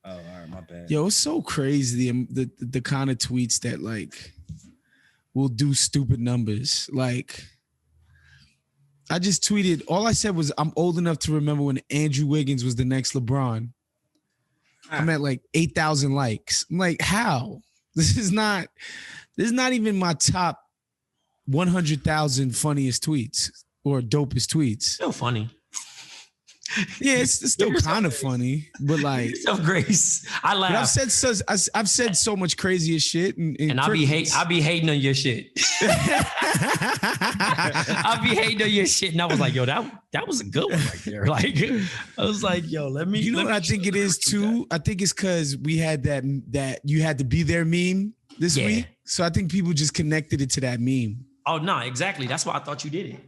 Oh, all right, my bad. Yo, it's so crazy the kind of tweets that like will do stupid numbers. Like, I just tweeted. All I said was, "I'm old enough to remember when Andrew Wiggins was the next LeBron." I'm at like 8,000 likes. I'm like, how? This is not even my top 100,000 funniest tweets or dopest tweets. Still funny. Yeah, it's still kind of funny, but like Grace, I laugh. I've said so much crazier shit, and I be hating on your shit. I be hating on your shit, and I was like, yo, that was a good one right there. Like, I was like, yo, let me. You know what I think it is too? I think it's because we had that you had to be there meme this week, so I think people just connected it to that meme. Oh no, exactly. That's why I thought you did it.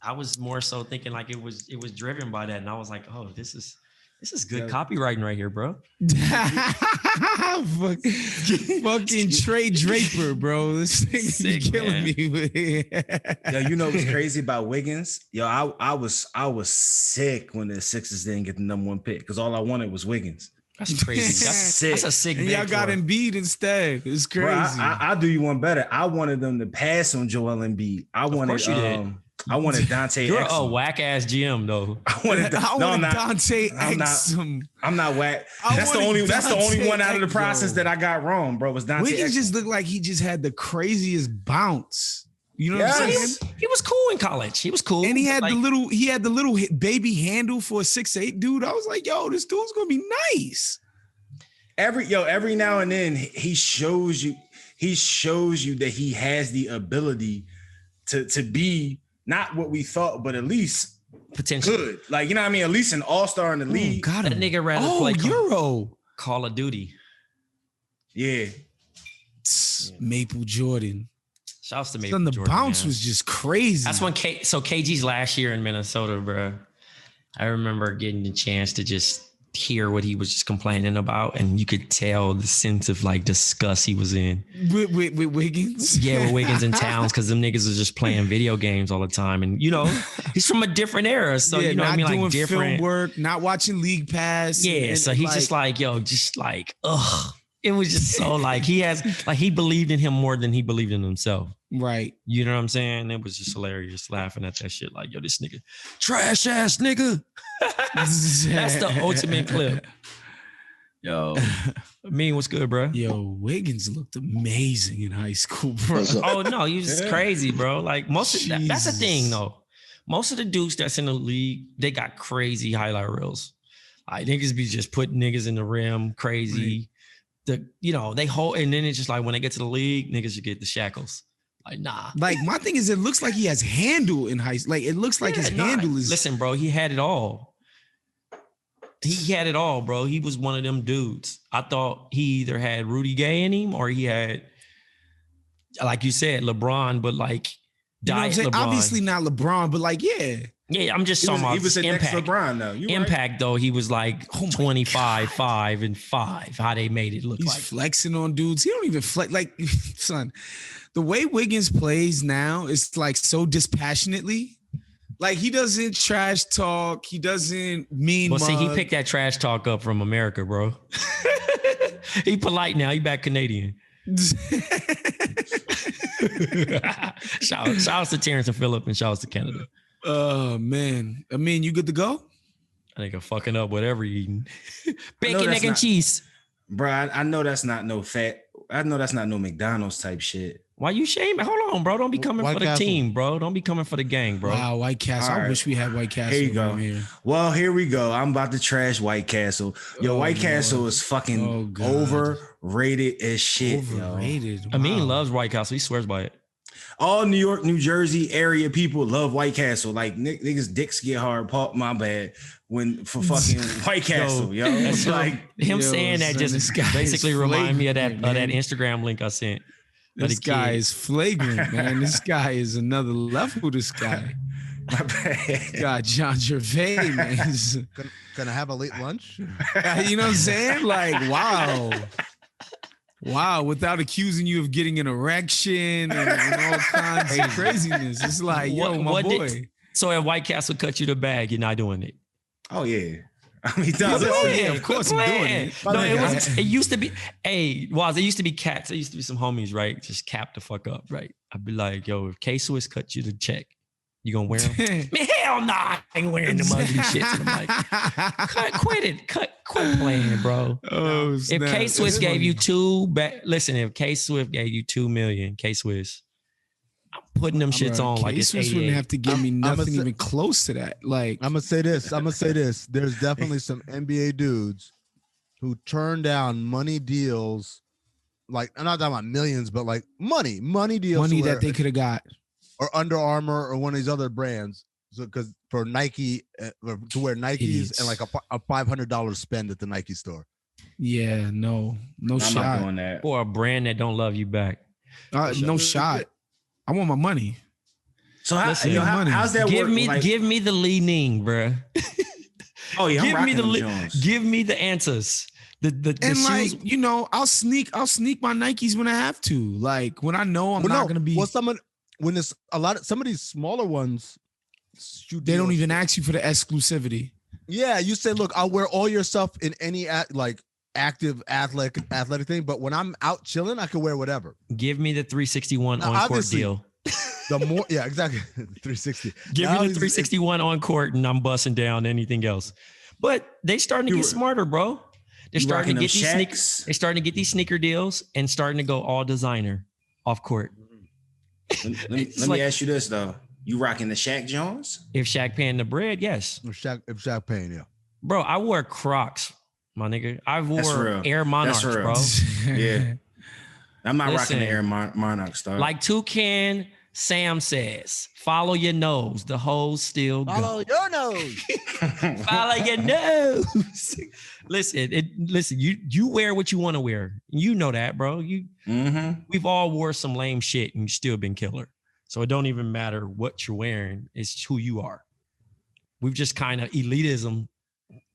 I was more so thinking like it was driven by that, and I was like, oh, this is good copywriting right here, bro. Fucking Trey Draper, bro. This thing killing me. Yo, you know what's crazy about Wiggins? Yo, I was sick when the Sixers didn't get the #1 pick because all I wanted was Wiggins. That's crazy. That's a sick. And y'all got Embiid instead. It's crazy. Bro, I'll do you one better. I wanted them to pass on Joel Embiid. I wanted Dante. You're Exum. a whack ass GM though. I wanted Dante Exum. I'm not whack. That's the only one out of the process that I got wrong, bro. Was Dante. Wiggins just looked like he just had the craziest bounce. You know what I'm saying? He was cool in college. He was cool, and he had the little baby handle for a 6'8" dude. I was like, yo, this dude's gonna be nice. Every now and then he shows you that he has the ability to be not what we thought, but at least potential good. Like, you know what I mean? At least an all-star in the league. That nigga rather play Call of Duty. Yeah. Maple Jordan. Shouts to Maple Jordan. The bounce was just crazy. That's when KG's last year in Minnesota, bro. I remember getting the chance to just hear what he was just complaining about, and you could tell the sense of like disgust he was in with Wiggins. Yeah, with Wiggins and Towns, because them niggas was just playing video games all the time, and you know he's from a different era, so you know what I mean, like doing different film work, not watching League Pass. Yeah, so he's just like, yo, just like, ugh. It was just so like he believed in him more than he believed in himself. Right. You know what I'm saying? It was just hilarious laughing at that shit. Like, yo, this nigga, trash ass nigga. That's the ultimate clip. Yo, Amin, what's good, bro? Yo, Wiggins looked amazing in high school, bro. Oh no, he was crazy, bro. Like that's the thing, though. Most of the dudes that's in the league, they got crazy highlight reels. Like niggas be just putting niggas in the rim, crazy. Right. They hold, and then it's just like when they get to the league, niggas should get the shackles. Like, nah. Like my thing is, it looks like he has handle in high school. Like it looks like his handle is. Listen, bro, he had it all. He had it all, bro. He was one of them dudes. I thought he either had Rudy Gay in him or he had, like you said, LeBron, but like diet LeBron. Obviously not LeBron, but like Yeah, I'm just talking about he was an impact. LeBron, though. Impact, right? Though, he was like 25, 5, and 5. How they made it look He's like. He's flexing on dudes. He don't even flex. Like, son, the way Wiggins plays now is like so dispassionately. Like, he doesn't trash talk. He doesn't mean Well, see, he picked that trash talk up from America, bro. He polite now. He back Canadian. Shouts to Terrence and Phillip, and shouts to Canada. Oh man, I mean, you good to go? I think I'm fucking up whatever you eating. Bacon, egg, and cheese. Bro, I know that's not no fat. I know that's not no McDonald's type shit. Why you shaming? Hold on, bro. Don't be coming for the team, bro. Don't be coming for the gang, bro. Wow, White Castle. Right. I wish we had White Castle. Here you go. Here. Well, here we go. I'm about to trash White Castle. Yo, White Castle is fucking overrated as shit. Overrated. Wow. Amin loves White Castle. He swears by it. All New York, New Jersey area people love White Castle. Like niggas' dicks get hard. My bad. For fucking White Castle, yo. It's like him saying that just basically remind me of that Instagram link I sent. This guy is flagrant, man. This guy is another level. This guy. My bad. God, John Gervais, man. Gonna have a late lunch? You know what I'm saying? Like, wow, without accusing you of getting an erection and all kinds of craziness. It's like, yo, my boy. So if White Castle cut you the bag, you're not doing it. Oh, yeah. I mean, Yeah, of course I'm doing it. No, it used to be, it used to be cats. It used to be some homies, right? Just cap the fuck up, right? I'd be like, yo, if K-Swiss cut you the check, you gonna wear them? Man, hell nah, I ain't wearing them ugly shits. And I'm like, quit playing, bro. Oh, if snap. K-Swiss gave you if K-Swift gave you $2 million, K-Swiss, I'm putting them shits on like it's K-Swiss wouldn't have to give me nothing even close to that. Like, I'm gonna say this. There's definitely some NBA dudes who turn down money deals. Like, I'm not talking about millions, but like money deals. Money that they could have got. Or Under Armour or one of these other brands. So, because for Nike, to wear Nikes Idiots. and like a $500 spend at the Nike store. Yeah, no I'm shot. not doing that. or a brand that don't love you back. No shot. I want my money. So Listen, how's that Give work? me, Like, give me the leaning, bruh. oh yeah, I'm give me rocking the them li- Jones. give me the answers. The And shoes. like, you know, I'll sneak my Nikes when I have to. Like when I know I'm not gonna be. Well, when there's some of these smaller ones, They don't even ask you for the exclusivity. Yeah, you say, look, I'll wear all your stuff in any active athletic thing, but when I'm out chilling, I can wear whatever. Give me the 361 on court obviously, deal. The more, yeah, exactly, 360. Give Now me the 361 on court, and I'm busting down anything else. But they starting to get smarter, bro. They're starting to get these sneakers. They're starting to get these sneaker deals and starting to go all designer off court. Let me ask you this though. You rocking the Shaq Jones? If Shaq paying the bread, yes. If Shaq paying, yeah. Bro, I wore Crocs, my nigga. I That's wore real. Air Monarchs, That's real. bro. Yeah. I'm not Listen, rocking the Air Monarchs, dog. Like Toucan Sam says, follow your nose. The hoes still go. Follow your nose. Follow your nose. Listen, you wear what you want to wear. You know that, bro. We've all wore some lame shit and you still been killer. So it don't even matter what you're wearing. It's who you are. We've just kind of elitism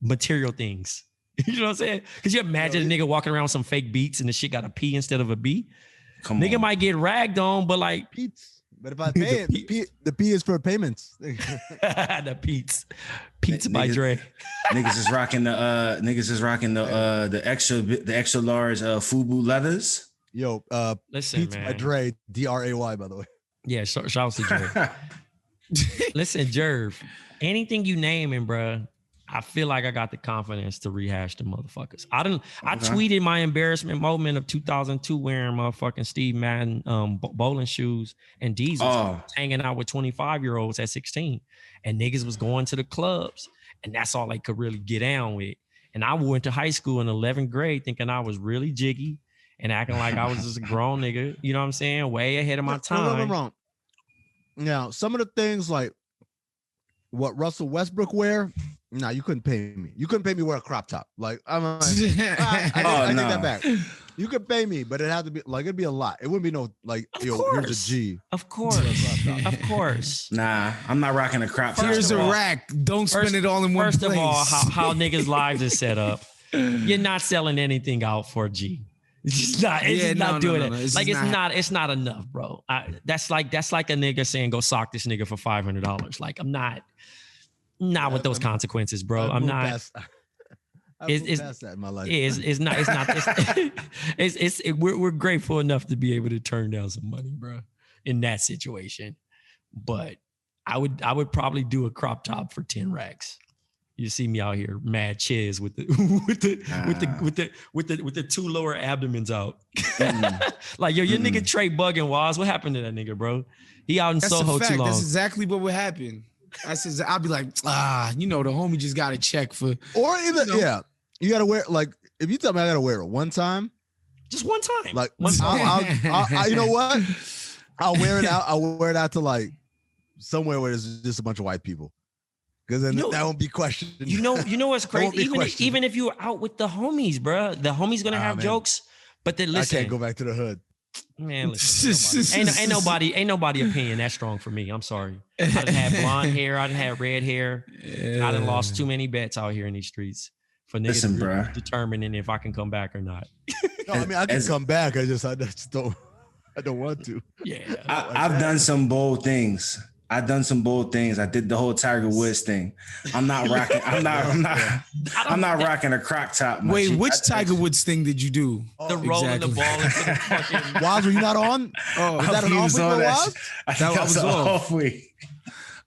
material things. You know what I'm saying? Because you imagine a nigga walking around with some fake beats and the shit got a P instead of a B. Nigga might get ragged on, but like Pete's. But if I pay it, the P is for payments. the Pete's by Dre. Niggas is rocking the extra large FUBU leathers. Yo, listen, Pete's man. by Dre, DRAY, by the way. Yeah, shout out to Jerv. Listen, Jerv, anything you naming, bruh, I feel like I got the confidence to rehash the motherfuckers. I tweeted my embarrassment moment of 2002 wearing motherfucking Steve Madden bowling shoes and Diesels, hanging out with 25-year-olds at 16. And niggas was going to the clubs. And that's all they could really get down with. And I went to high school in 11th grade thinking I was really jiggy and acting like I was just a grown nigga. You know what I'm saying? Way ahead of my time. No, wrong. Now, some of the things like what Russell Westbrook wear, nah, you couldn't pay me. You couldn't pay me wear a crop top. Like, I take that back. You could pay me, but it had to be like, it'd be a lot. It wouldn't be no like, here's a G. Of course. Of course. Nah, I'm not rocking a crop top. Here's a rack. Don't spend it all in one place. First of all, how niggas' lives is set up. You're not selling anything out for a G. It's just not. It's just not doing it. Like it's not enough, bro. That's like a nigga saying go sock this nigga for $500. Like I'm not with those consequences, bro. I'm not. It's past that in my life. It's not. We're grateful enough to be able to turn down some money, bro, in that situation. But I would probably do a crop top for 10 racks. You see me out here mad chiz with the two lower abdomens out. Like, yo, your nigga Trey bugging Waz. What happened to that nigga, bro? He out in Soho too long. That's exactly what would happen. I'll be like, the homie just got a check for, or even you gotta wear, like, if you tell me I gotta wear it one time, just one time, like I'll you know what? I'll wear it out. I'll wear it out to like somewhere where there's just a bunch of white people. Because then that won't be questioned. You know what's crazy? Even if you were out with the homies, bro, the homies gonna have jokes. But then listen, I can't go back to the hood. Man, listen, ain't nobody opinion that strong for me. I'm sorry. I done had blonde hair, I done had red hair. I done lost too many bets out here in these streets for niggas determining if I can come back or not. No, I mean I can come back. I just don't want to. Yeah, I've done some bold things. I done some bold things. I did the whole Tiger Woods thing. I'm not rocking. I'm not rocking a crock top. Wait, which Tiger Woods thing did you do? The rolling the ball into the fucking. Waz, were you not on? Oh, is that an off week for Waz? I think that was an off week.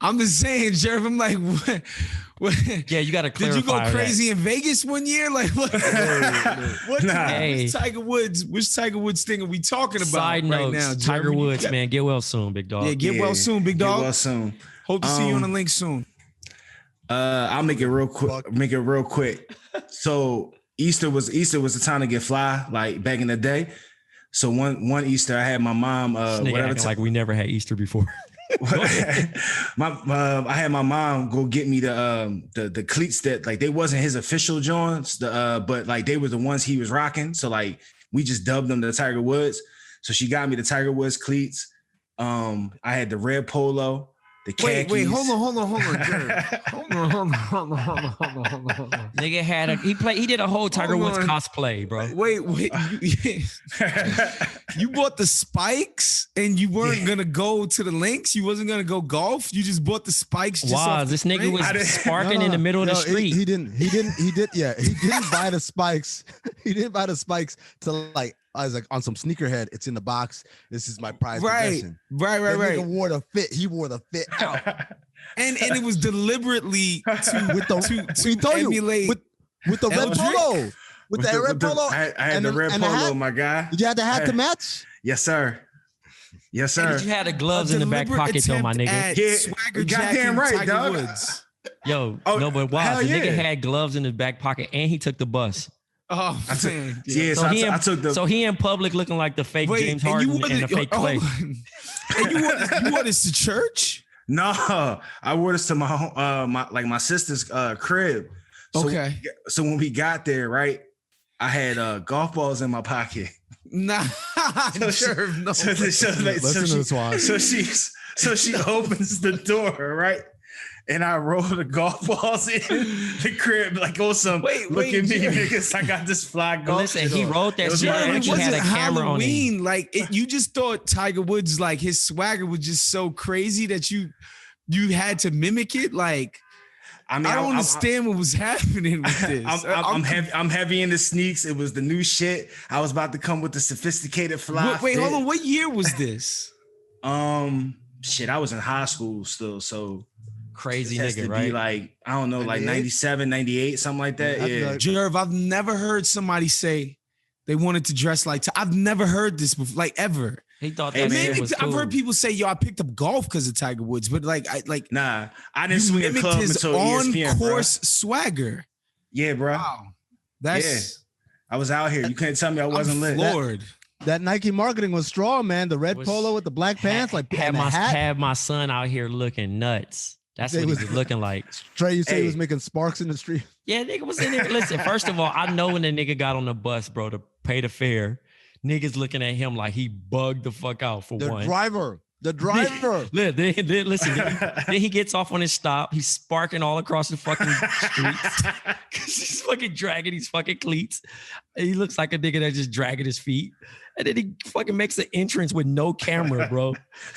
I'm just saying, Jerv. I'm like, what? Yeah, you got to clarify. Did you go crazy in Vegas one year? Like, what? Hey. Which Tiger Woods thing are we talking about Side notes, right now? Tiger Woods, man, get well soon, big dog. Yeah, get well soon, big dog. Get well soon. Hope to see you on the link soon. I'll make it real quick. So Easter was the time to get fly, like back in the day. So one Easter, I had my mom. Like we never had Easter before. I had my mom go get me the cleats that like they wasn't his official joints, but like they were the ones he was rocking. So like we just dubbed them the Tiger Woods. So she got me the Tiger Woods cleats. I had the red polo. Wait, hold on. Nigga he did a whole Tiger Woods cosplay, bro. Wait. You bought the spikes and you weren't gonna go to the links? You wasn't gonna go golf? You just bought the spikes just off this nigga was sparking in the middle of the street. He didn't buy the spikes. He didn't buy the spikes to like I was like on some sneakerhead. It's in the box. This is my prize possession. Right. He wore the fit. He wore the fit out, and it was deliberately to emulate with the red polo. With the red polo. I had the red polo, my guy. Did you have the hat to match? Yes, sir. Yes, sir. And you had the gloves in the back pocket, though, my nigga. Yeah, goddamn right, dog. Woods. Yo, no, but wow, the nigga had gloves in his back pocket and he took the bus. Oh, man. I took the. So he in public looking like the fake James Harden and the fake Clay. And you wore this to church? No, I wore this to my sister's crib. So, okay. So when we got there, right, I had golf balls in my pocket. Nah, so she opens the door, right? And I roll the golf balls in the crib, like, oh, look at me, niggas. I got this fly golf. Listen, he wrote that shit. It wasn't had a camera Halloween. On him. Like, you just thought Tiger Woods, like, his swagger was just so crazy that you had to mimic it. Like, I don't understand what was happening with this. I'm heavy in the sneaks. It was the new shit. I was about to come with the sophisticated fly. Wait, hold on. What year was this? Shit, I was in high school still, so. Crazy nigga, right? Like, I don't know, 98? Like 97, 98, something like that. Yeah. Jerv, I've never heard somebody say they wanted to dress like. I've never heard this before, like ever. He thought that man was cool. I've heard people say, "Yo, I picked up golf because of Tiger Woods," but I didn't swing a club his until ESPN, on-course swagger. Yeah, bro. Wow, that's. I was out here. You couldn't tell me I wasn't lit. Lord. That Nike marketing was strong, man. The red polo with the black pants, like had my son out here looking nuts. That's what he was looking like. Trey, you say he was making sparks in the street? Yeah, nigga was in there. Listen, first of all, I know when the nigga got on the bus, bro, to pay the fare, niggas looking at him like he bugged the fuck out for one. The driver. Then he gets off on his stop. He's sparking all across the fucking streets. He's fucking dragging these fucking cleats. And he looks like a nigga that's just dragging his feet. And then he fucking makes an entrance with no camera, bro.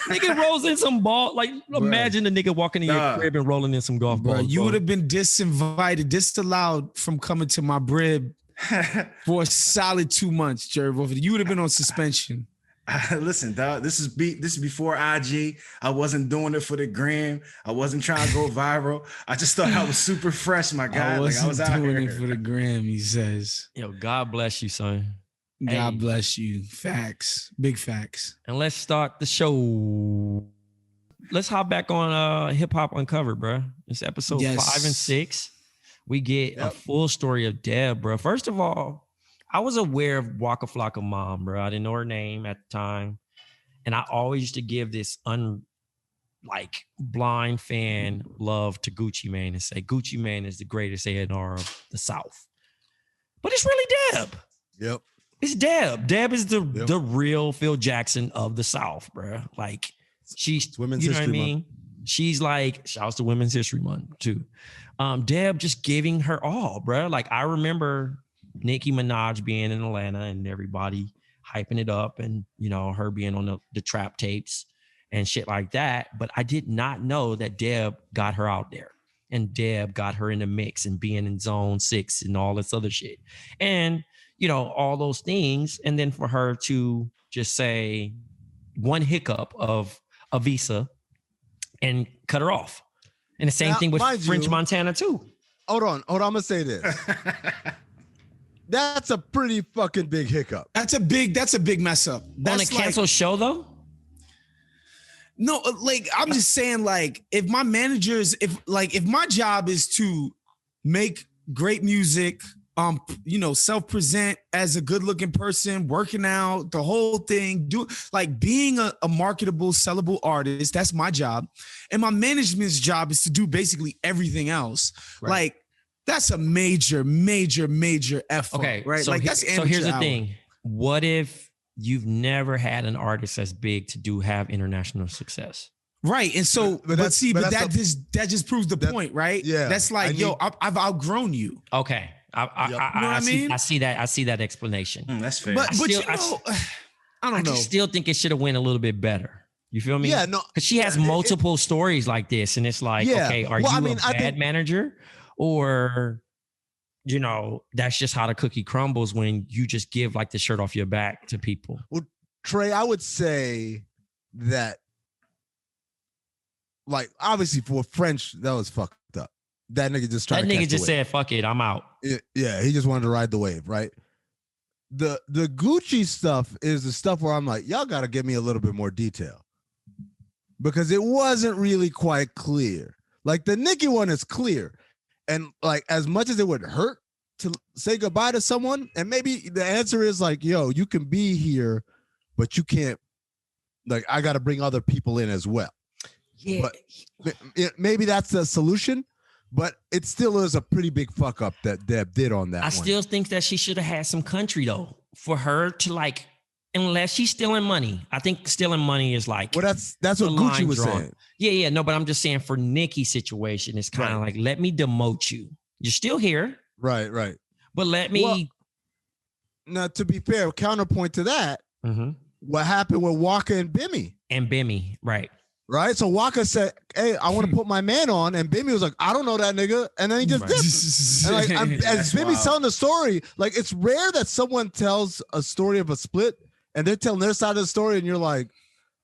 Nigga rolls in some ball. Like, imagine the nigga walking in your crib and rolling in some golf balls. You would have been disallowed from coming to my crib for a solid 2 months, Jerv. You would have been on suspension. Listen, dog, this is before IG. I wasn't doing it for the gram. I wasn't trying to go viral. I just thought I was super fresh, my guy. I wasn't was out doing here it for the gram, he says. Yo, God bless you, son. God bless you. Facts. Big facts. And let's start the show. Let's hop back on Hip Hop Uncovered, bro. It's episode 5 and 6. We get a full story of Deb, bro. First of all, I was aware of Waka Flocka mom, bro. I didn't know her name at the time. And I always used to give this blind fan love to Gucci Mane and say Gucci Mane is the greatest A&R of the South. But it's really Deb. Yep. It's Deb. Deb is the real Phil Jackson of the South, bro. Like, she's Women's you know History what I mean? Month. She's like, shouts to Women's History Month too. Deb just giving her all, bro. Like, I remember Nicki Minaj being in Atlanta and everybody hyping it up, and her being on the trap tapes, and shit like that. But I did not know that Deb got her out there, and Deb got her in the mix and being in Zone 6 and all this other shit. And, you know, all those things. And then for her to just say one hiccup of a visa and cut her off. And the same thing with French Montana too. Hold on. I'm gonna say this. That's a pretty fucking big hiccup. That's a big mess up. That's on a canceled show though? No, like I'm just saying, like, if my managers, if my job is to make great music, you know, self-present as a good-looking person, working out, the whole thing, being a marketable, sellable artist, that's my job. And my management's job is to do basically everything else. Right. Like, that's a major effort. Okay, right? So that's so here's the thing. What if you've never had an artist as big to have international success? Right. And so, but that just proves the point, right? Yeah. That's like, I've outgrown you. Okay. I see that explanation. That's fair. But I don't know. I still think it should have went a little bit better. You feel me? Yeah, no. Because she has multiple stories like this, and it's like, okay, are you a bad manager, or you know, that's just how the cookie crumbles when you just give like the shirt off your back to people? Well, Trey, I would say that, like, obviously for French, that was fucked up. That nigga just tried. That nigga just said, "Fuck it, I'm out." Yeah, he just wanted to ride the wave, right? The Gucci stuff is the stuff where I'm like, y'all got to give me a little bit more detail, because it wasn't really quite clear. Like the Nicki one is clear, and like as much as it would hurt to say goodbye to someone, and maybe the answer is like, yo, you can be here, but you can't. Like, I got to bring other people in as well. Yeah, but maybe that's the solution. But it still is a pretty big fuck up that Deb did on that. I still think that she should have had some country though, for her to like, unless she's stealing money. I think stealing money is like, well, that's what Gucci was saying. Yeah, no, but I'm just saying for Nicki's situation, it's kind of like, let me demote you. You're still here, right? But let me. Well, now, to be fair, counterpoint to that, what happened with Waka and Bimmy? Right. So Waka said, "Hey, I want to put my man on," and Bimmy was like, "I don't know that nigga," and then he just dipped. And like, as Bimmy's telling the story, like it's rare that someone tells a story of a split and they're telling their side of the story, and you're like,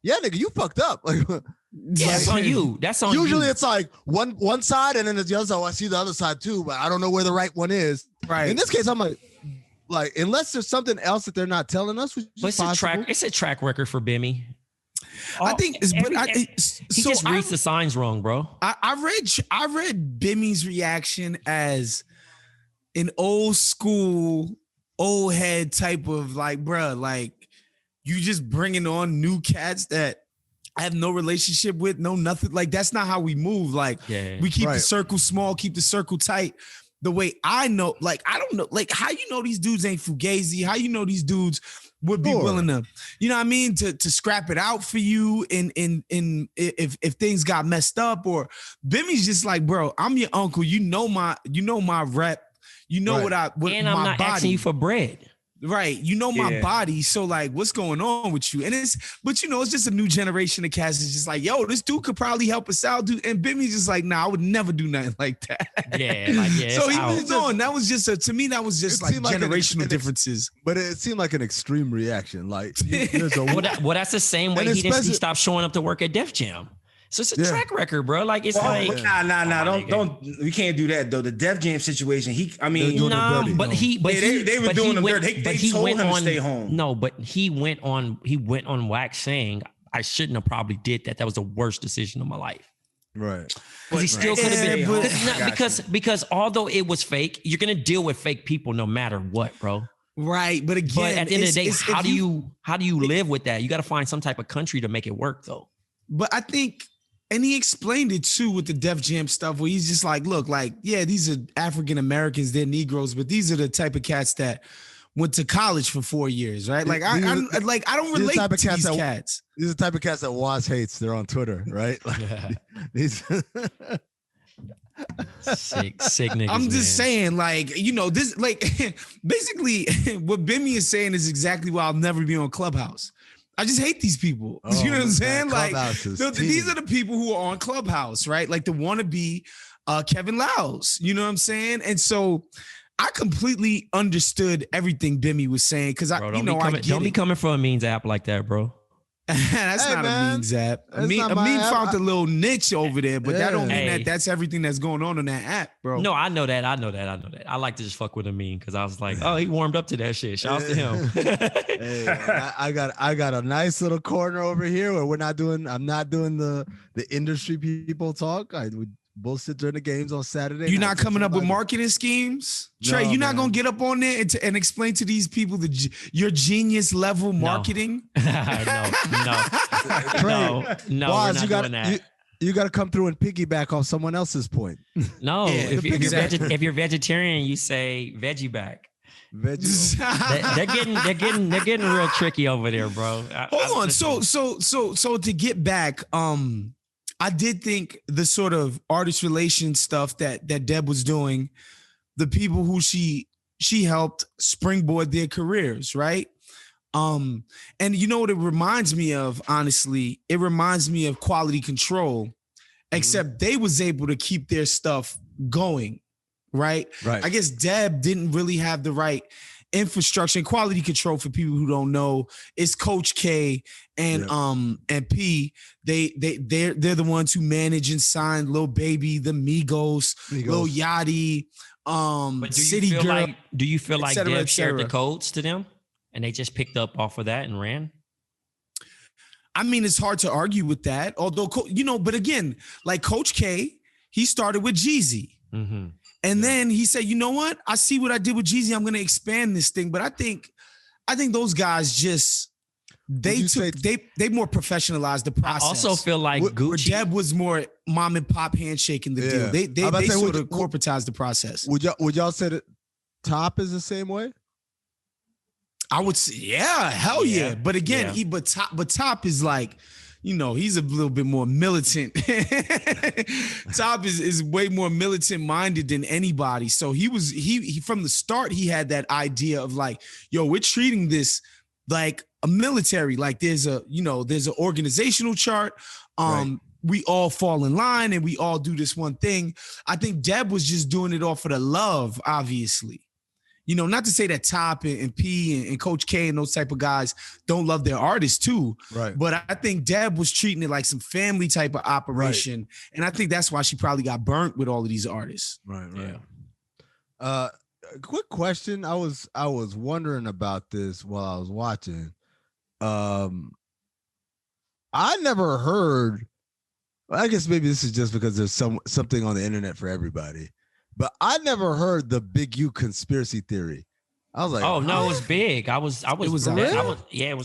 "Yeah, nigga, you fucked up." Like, that's on you. That's on you. Usually it's like one side, and then there's the other side. Oh, I see the other side too, but I don't know where the right one is. Right. In this case, I'm like, unless there's something else that they're not telling us, it's a track record for Bimmy. I think, he just reads the signs wrong, bro. I read Bimmy's reaction as an old school, old head type of like, bro, like you just bringing on new cats that I have no relationship with, no nothing. Like that's not how we move. Like we keep the circle small, keep the circle tight. The way I know, like I don't know, like how you know these dudes ain't fugazi? How you know these dudes would be willing to, you know what I mean, to scrap it out for you in if things got messed up? Or Bimmy's just like, bro, I'm your uncle. You know my rep. You know what I'm not asking you for bread. Right. You know my body. So like, what's going on with you? And it's just a new generation of cats. It's just like, yo, this dude could probably help us out, dude. And Bimmy's just like, nah, I would never do nothing like that. So he moved on. That was just to me, that was just like generational differences. But it seemed like an extreme reaction. Like, that's the same way he stopped showing up to work at Def Jam. So it's a track record, bro. Like it's nah. Don't. We can't do that though. The Def Jam situation. They were doing him dirty. They told him to stay home. No, but he went on wax saying, "I shouldn't have probably did that. That was the worst decision of my life." Right. Because he still could have been. Because although it was fake, you're gonna deal with fake people no matter what, bro. Right. But again, at the end of the day, how do you live with that? You got to find some type of country to make it work, though. But I think. And he explained it too with the Def Jam stuff where he's just like, look, like, yeah, these are African Americans, they're Negroes, but these are the type of cats that went to college for 4 years, right? Like, I don't relate to these cats. These are the type of cats that Waz hates. They're on Twitter, right? Like, these sick niggas. I'm just saying, like, you know, this, like, basically what Bimmy is saying is exactly why I'll never be on Clubhouse. I just hate these people. You know what I'm saying? Like these are the people who are on Clubhouse, right? Like the wannabe Kevin Lyles. You know what I'm saying? And so I completely understood everything Bimmy was saying because I don't be coming for Amin's app like that, bro. That's not Amin's app. Amin found a little niche over there, but that don't mean that's everything that's going on that app, bro. No, I know that. I like to just fuck with Amin because I was like, oh, he warmed up to that shit. Shout out to him. I got a nice little corner over here where I'm not doing the industry people talk. We both sit during the games on Saturday. You're not coming up with marketing schemes? Trey, you're not going to get up on there and explain to these people your genius level marketing? No. Boz, you got to come through and piggyback off someone else's point. No, if you're vegetarian, you say veggie back. They're getting real tricky over there, bro. Hold on. So to get back, I did think the sort of artist relations stuff that Deb was doing, the people who she helped springboard their careers, right? And you know what it reminds me of, honestly? It reminds me of Quality Control, except they was able to keep their stuff going, right? Right. I guess Deb didn't really have the right infrastructure. And Quality Control, for people who don't know, is Coach K and P. They're the ones who manage and sign Lil Baby, the Migos. Lil Yachty, City Girl. Do you feel like Deb shared the codes to them and they just picked up off of that and ran? I mean, it's hard to argue with that. Although, but again, like Coach K, he started with Jeezy. Mm-hmm. And then he said, you know what? I see what I did with Jeezy. I'm going to expand this thing. But I think those guys just, they more professionalized the process. I also feel like Gucci. Deb was more mom and pop handshaking the deal. They sort of corporatized the process. Would y'all say that Top is the same way? I would say, hell yeah. But again, Top is like, he's a little bit more militant. Top is way more militant minded than anybody. So he from the start, he had that idea of like, yo, we're treating this like a military, like there's an organizational chart. Right. We all fall in line and we all do this one thing. I think Deb was just doing it all for the love, obviously. Not to say that Top and P and Coach K and those type of guys don't love their artists too. Right. But I think Deb was treating it like some family type of operation. Right. And I think that's why she probably got burnt with all of these artists. Right. Yeah. Quick question. I was wondering about this while I was watching. I never heard, I guess maybe this is just because there's something on the internet for everybody. But I never heard the Big U conspiracy theory. I was like, oh no, it was big. It was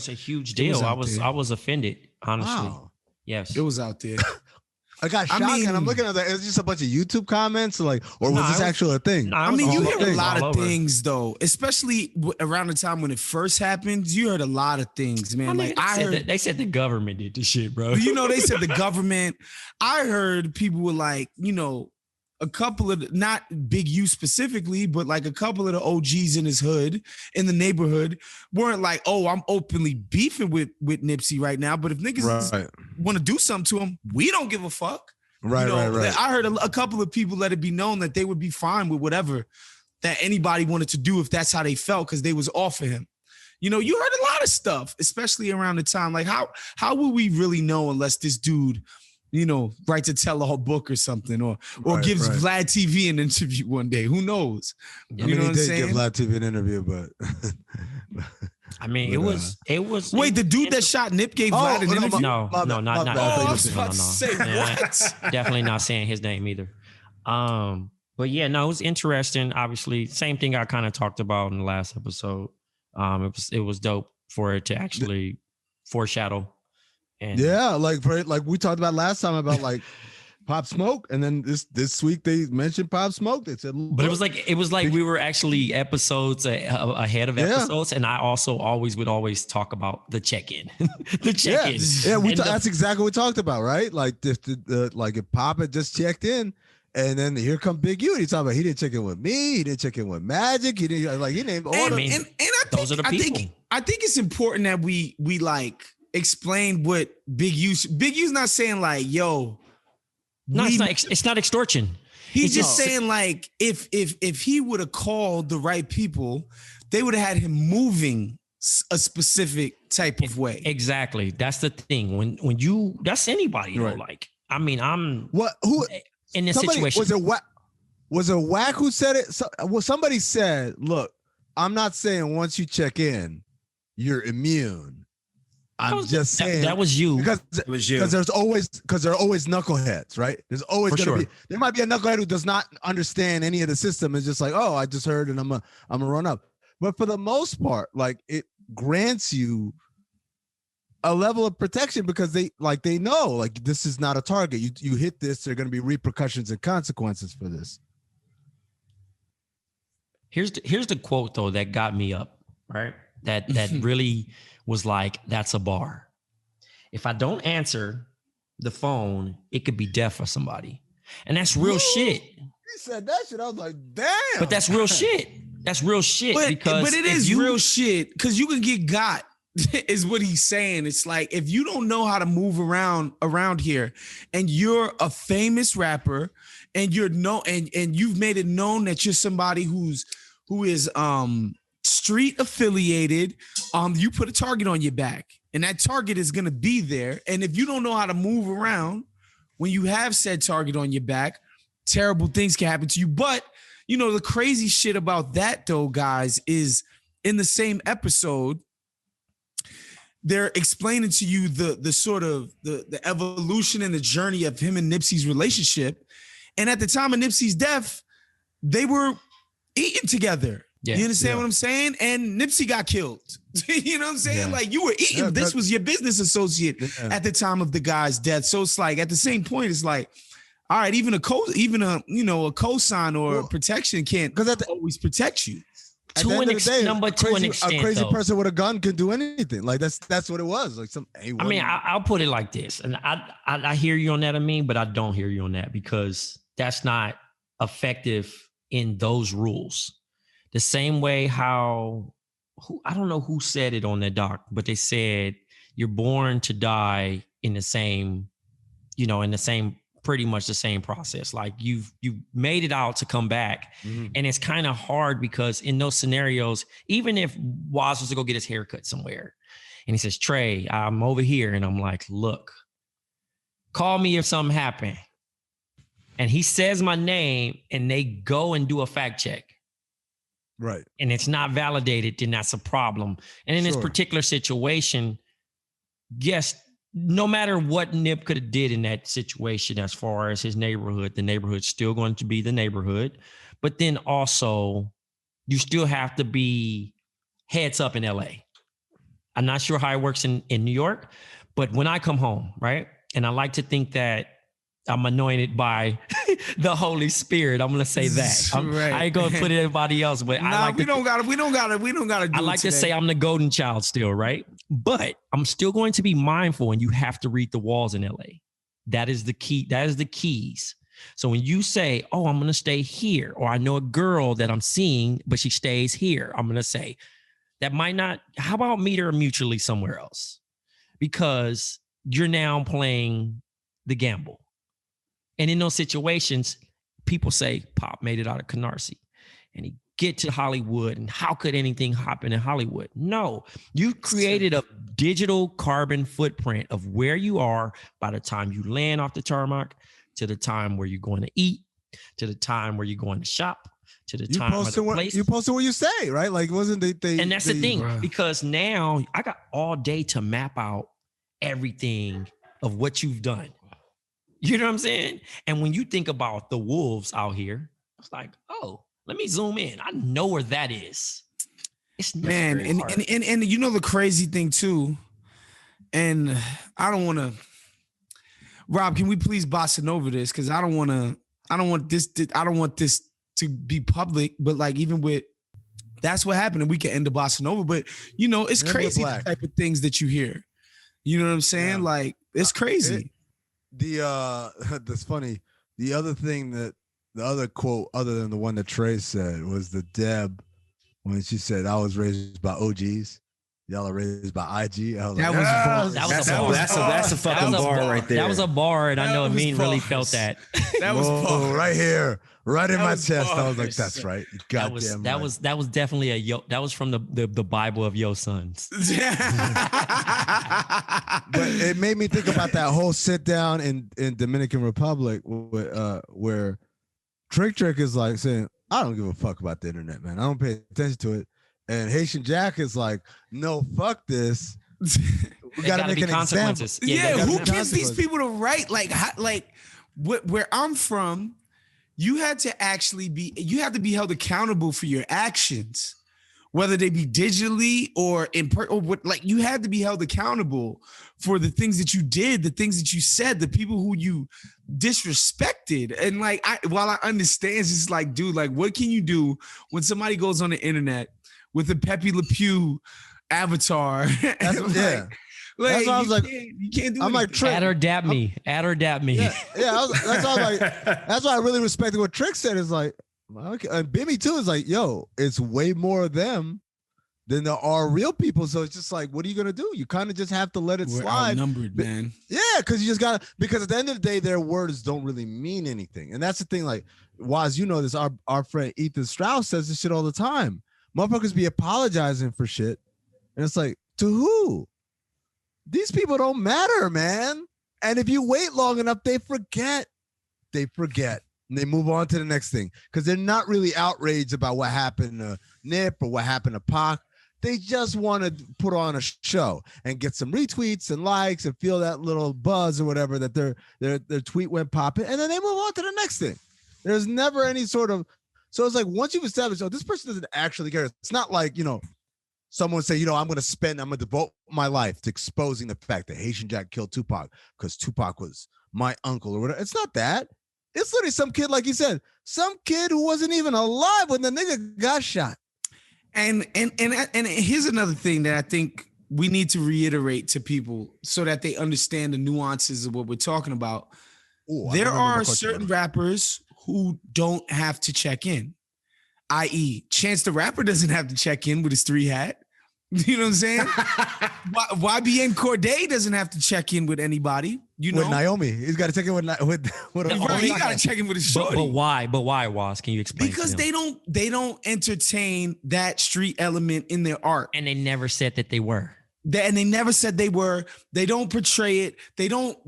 a huge deal. I was offended, honestly. Wow. Yes. It was out there. I got shocked and I'm looking at that. It was just a bunch of YouTube comments, was this actually a thing? You hear a lot of things though, especially around the time when it first happened. You heard a lot of things, man. They said the government did this shit, bro. They said the government. I heard people were like, a couple of, not Big U specifically, but like a couple of the OGs in his hood, in the neighborhood, weren't like, oh, I'm openly beefing with Nipsey right now. But if niggas want to do something to him, we don't give a fuck. Right. I heard a couple of people let it be known that they would be fine with whatever that anybody wanted to do if that's how they felt, because they was off of him. You heard a lot of stuff, especially around the time. Like, how will we really know unless this dude writes a tell-all book or something, or gives Vlad TV an interview one day? Who knows? He did give Vlad TV an interview, but I mean, it was. Wait, the dude that shot Nip gave Vlad an interview? No, not. I was about to say what? Definitely not saying his name either. But yeah, no, it was interesting. Obviously, same thing I kind of talked about in the last episode. It was dope for it to actually foreshadow. And like we talked about last time about like Pop Smoke, and then this week they mentioned Pop Smoke. They said, but it was like we were actually episodes ahead of episodes, and I also always talk about the check-in, the check-in. Yeah, that's exactly what we talked about, right? Like if Pop had just checked in, and then here come Big U, and he's talking about he didn't check in with me, he didn't check in with Magic, he named all those are the people. I think it's important that we like explain what Big U's not saying like, yo. No, it's not extortion. He's just saying like, if he would have called the right people, they would have had him moving a specific type of way. Exactly. That's the thing. When you, that's anybody, right. Like, I mean, who in this situation. Was it Wack who said it? Somebody said, look, I'm not saying once you check in, you're immune. I'm just saying that was you. Because there are always knuckleheads, right? There's always there might be a knucklehead who does not understand any of the system. It's just like, oh, I just heard and I'm gonna run up. But for the most part, like, it grants you a level of protection because they know like this is not a target. You hit this, there are gonna be repercussions and consequences for this. Here's the quote though that got me up, right? That really was like, that's a bar. If I don't answer the phone, it could be death for somebody. And that's real shit. He said that shit. I was like, damn. But that's real shit. That's real shit. But it is real shit because you can get got, is what he's saying. It's like, if you don't know how to move around here and you're a famous rapper and and you've made it known that you're somebody who is street affiliated, you put a target on your back and that target is going to be there. And if you don't know how to move around when you have said target on your back, terrible things can happen to you. But you know, the crazy shit about that though, guys, is in the same episode, they're explaining to you the sort of the evolution and the journey of him and Nipsey's relationship. And at the time of Nipsey's death, they were eating together. Yeah, you understand what I'm saying? And Nipsey got killed. You know what I'm saying? Yeah. Like, you were eating. This was your business associate at the time of the guy's death. So it's like, at the same point, it's like, all right, even a cosign or a protection can't always protect you. To an extent, a crazy person with a gun can do anything. Like, that's what it was. Like, I'll put it like this, and I hear you on that, Amin, but I don't hear you on that because that's not effective in those rules. The same way I don't know who said it on that doc, but they said you're born to die in the same, pretty much the same process. Like you've made it out to come back. Mm-hmm. And it's kind of hard because in those scenarios, even if Waz was to go get his haircut somewhere and he says, Trey, I'm over here. And I'm like, look, call me if something happened. And he says my name and they go and do a fact check. Right. And it's not validated, then that's a problem. And in this particular situation, yes, no matter what Nip could have did in that situation, as far as his neighborhood, the neighborhood's still going to be the neighborhood. But then also, you still have to be heads up in LA. I'm not sure how it works in New York, but when I come home, right? And I like to think that I'm anointed by the Holy Spirit. I'm gonna say that. Right. I ain't gonna put everybody else, but we don't gotta do I like to say I'm the golden child still, right? But I'm still going to be mindful, and you have to read the walls in LA. That is the key. That is the keys. So when you say, oh, I'm gonna stay here, or I know a girl that I'm seeing, but she stays here, I'm gonna say, that might not, how about meet her mutually somewhere else? Because you're now playing the gamble. And in those situations, people say, Pop made it out of Canarsie and he get to Hollywood. And how could anything happen in Hollywood? No, you created a digital carbon footprint of where you are by the time you land off the tarmac, to the time where you're going to eat, to the time where you're going to shop, to the time of the place. You posted what you say, right? Like, wasn't they and that's the thing, because now I got all day to map out everything of what you've done. You know what I'm saying? And when you think about the wolves out here, it's like, oh, let me zoom in. I know where that is. It's not very hard. And you know the crazy thing too, and I don't want to, Rob, can we please bossa nova this? Because I don't want this to be public, but like, even with, that's what happened, and we can end the bossa nova, but you know, it's crazy the type of things that you hear. You know what I'm saying? Yeah. Like, it's crazy. That's funny. The other quote, other than the one that Trey said, was the Deb when she said, I was raised by OGs. Y'all are raised by IG. I was That like, was yes! That's a fucking bar right there. That was a bar, and I know That was Amin really bars. felt that. That was Whoa, bars. right here, right in That my was chest. I was like, bars. that's right. You That was goddamn that right. was that was definitely a yo. That was from the Bible of Yo Sons. But it made me think about that whole sit down in Dominican Republic where Trick is like saying, I don't give a fuck about the internet, man. I don't pay attention to it. And Haitian Jack is like, no, fuck this. We gotta make an example. Yeah, gotta who be gives these consequences. people the right? Where I'm from, you had to be held accountable for your actions, whether they be digitally or you had to be held accountable for the things that you did, the things that you said, the people who you disrespected. And while I understand, it's just like, dude, like, what can you do when somebody goes on the internet with a Pepe Le Pew avatar? That's why I was like, you can't do I'm anything. like, Trick. Add or dap me. Yeah, that's why I was like, that's why I really respected what Trick said. Is like, okay, and Bimmy too is like, yo, it's way more of them than there are real people. So it's just like, what are you gonna do? You kind of just have to let it We're slide. outnumbered, man. Yeah, because you just gotta, because at the end of the day, their words don't really mean anything. And that's the thing, like, Waz, you know this, our friend Ethan Strauss says this shit all the time. Motherfuckers be apologizing for shit. And it's like, to who? These people don't matter, man. And if you wait long enough, they forget. And they move on to the next thing. Because they're not really outraged about what happened to Nip or what happened to Pac. They just want to put on a show and get some retweets and likes and feel that little buzz or whatever that their tweet went popping, and then they move on to the next thing. There's never any sort of, so it's like once you've established, oh, this person doesn't actually care. It's not like, someone say, I'm going to devote my life to exposing the fact that Haitian Jack killed Tupac because Tupac was my uncle or whatever. It's not that. It's literally some kid, like you said, some kid who wasn't even alive when the nigga got shot. And here's another thing that I think we need to reiterate to people so that they understand the nuances of what we're talking about. Ooh, there are certain rappers who don't have to check in, i.e. Chance the Rapper doesn't have to check in with his 3 hat. You know what I'm saying? YBN Cordae doesn't have to check in with anybody. With Naomi, he's got to check in with right, he got to check in with his shorty. But why, Was? Can you explain? Because they don't entertain that street element in their art, and they never said that they were. And they never said they were. They don't portray it. They don't